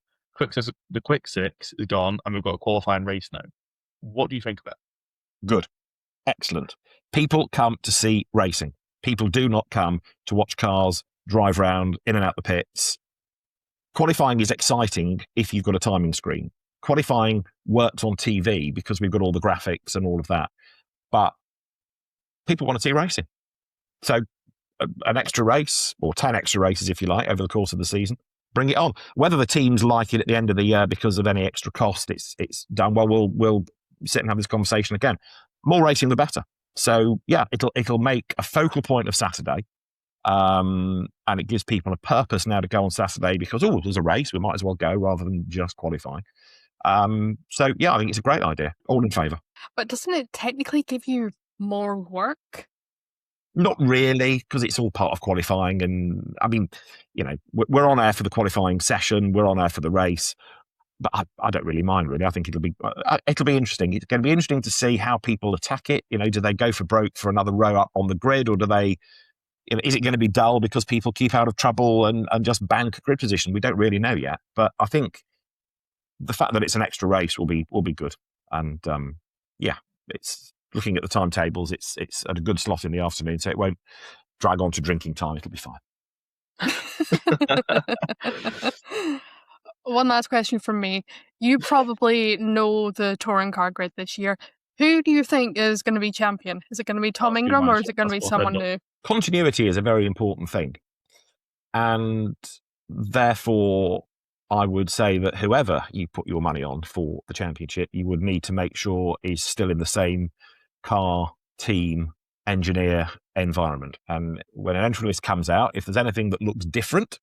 Speaker 1: the quick six is gone, and we've got a qualifying race now. What do you think of it?
Speaker 3: Good. Excellent. People come to see racing. People do not come to watch cars drive around in and out the pits. Qualifying is exciting if you've got a timing screen. Qualifying works on TV because we've got all the graphics and all of that. But people want to see racing. So an extra race, or 10 extra races if you like, over the course of the season, bring it on. Whether the teams like it at the end of the year because of any extra cost, it's done. Well, we'll sit and have this conversation again. More racing, the better. So yeah, it'll make a focal point of Saturday, and it gives people a purpose now to go on Saturday because there's a race, we might as well go rather than just qualifying. So yeah, I think it's a great idea. All in favour.
Speaker 2: But doesn't it technically give you more work?
Speaker 3: Not really, because it's all part of qualifying. And I mean, you know, we're on air for the qualifying session, we're on air for the race, but I don't really mind, really. I think it'll be interesting. It's going to be interesting to see how people attack it. You know, do they go for broke for another row up on the grid, or do they, you know, is it going to be dull because people keep out of trouble and just bank a grid position? We don't really know yet, but I think the fact that it's an extra race will be good. And yeah, it's looking at the timetables, it's at a good slot in the afternoon, so it won't drag on to drinking time. It'll be fine.
Speaker 2: One last question from me. You probably know the touring car grid this year. Who do you think is going to be champion? Is it going to be Tom Ingram, or is it going to be someone new?
Speaker 3: Continuity is a very important thing. And therefore, I would say that whoever you put your money on for the championship, you would need to make sure is still in the same car, team, engineer environment. And when an entry list comes out, if there's anything that looks different,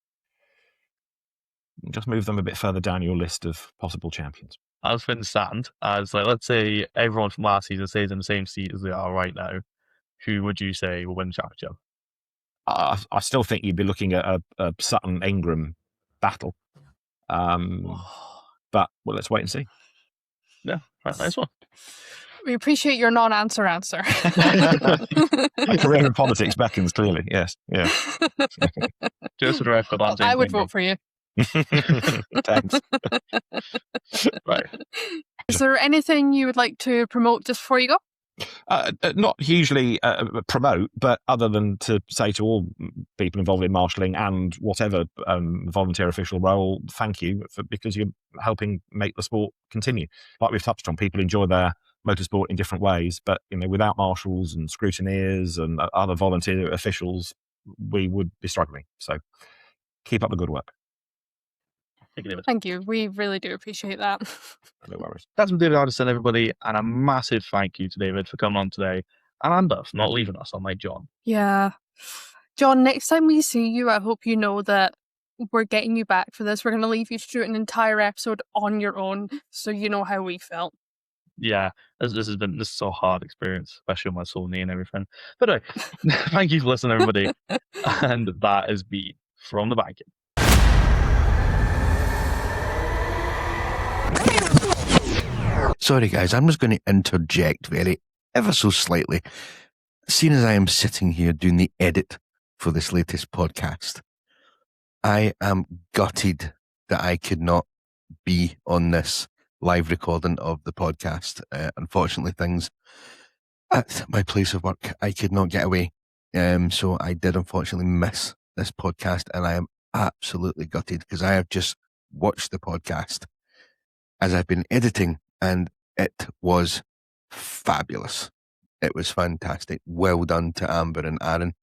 Speaker 3: just move them a bit further down your list of possible champions.
Speaker 1: As for stand, as like, let's say everyone from last season stays in the same seat as they are right now, who would you say will win the championship?
Speaker 3: I still think you'd be looking at a Sutton Ingram battle. But well, let's wait and see.
Speaker 1: Yeah, right, nice one.
Speaker 2: We appreciate your non-answer.
Speaker 3: My career in politics beckons, clearly. Yes, yeah.
Speaker 1: Just for the record,
Speaker 2: I would vote for you.
Speaker 3: Thanks.
Speaker 1: Right.
Speaker 2: Is there anything you would like to promote just before you go?
Speaker 3: Not hugely promote, but other than to say to all people involved in marshalling and whatever volunteer official role, thank you because you're helping make the sport continue. Like we've touched on, people enjoy their motorsport in different ways, but without marshals and scrutineers and other volunteer officials, we would be struggling. So keep up the good work.
Speaker 2: Thank you. We really do appreciate that.
Speaker 3: No worries.
Speaker 1: That's from David Addison, everybody, and a massive thank you to David for coming on today, and Amber for not leaving us, unlike John.
Speaker 2: Yeah. John, next time we see you, I hope you know that we're getting you back for this. We're going to leave you to do an entire episode on your own, so you know how we felt.
Speaker 1: Yeah, this is a hard experience, especially on my sore knee and everything. But anyway, thank you for listening, everybody, and that has been From the Banking.
Speaker 4: Sorry guys, I'm just going to interject ever so slightly. Seeing as I am sitting here doing the edit for this latest podcast, I am gutted that I could not be on this live recording of the podcast. Unfortunately, things at my place of work, I could not get away. So I did unfortunately miss this podcast, and I am absolutely gutted because I have just watched the podcast as I've been editing, and it was fabulous. It was fantastic. Well done to Amber and Arran.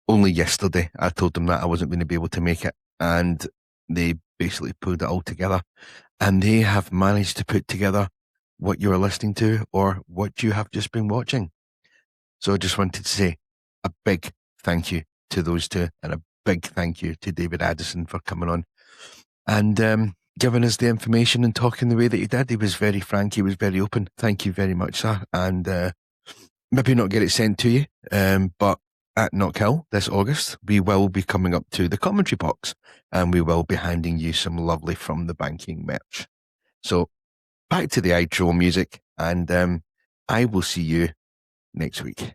Speaker 4: Only yesterday I told them that I wasn't going to be able to make it, and they basically pulled it all together, and they have managed to put together what you are listening to or what you have just been watching. So I just wanted to say a big thank you to those two, and a big thank you to David Addison for coming on and giving us the information and talking the way that he did. He was very frank. He was very open. Thank you very much, sir. And maybe not get it sent to you, but at Knockhill this August, we will be coming up to the commentary box, and we will be handing you some lovely From the Banking merch. So back to the outro music, and I will see you next week.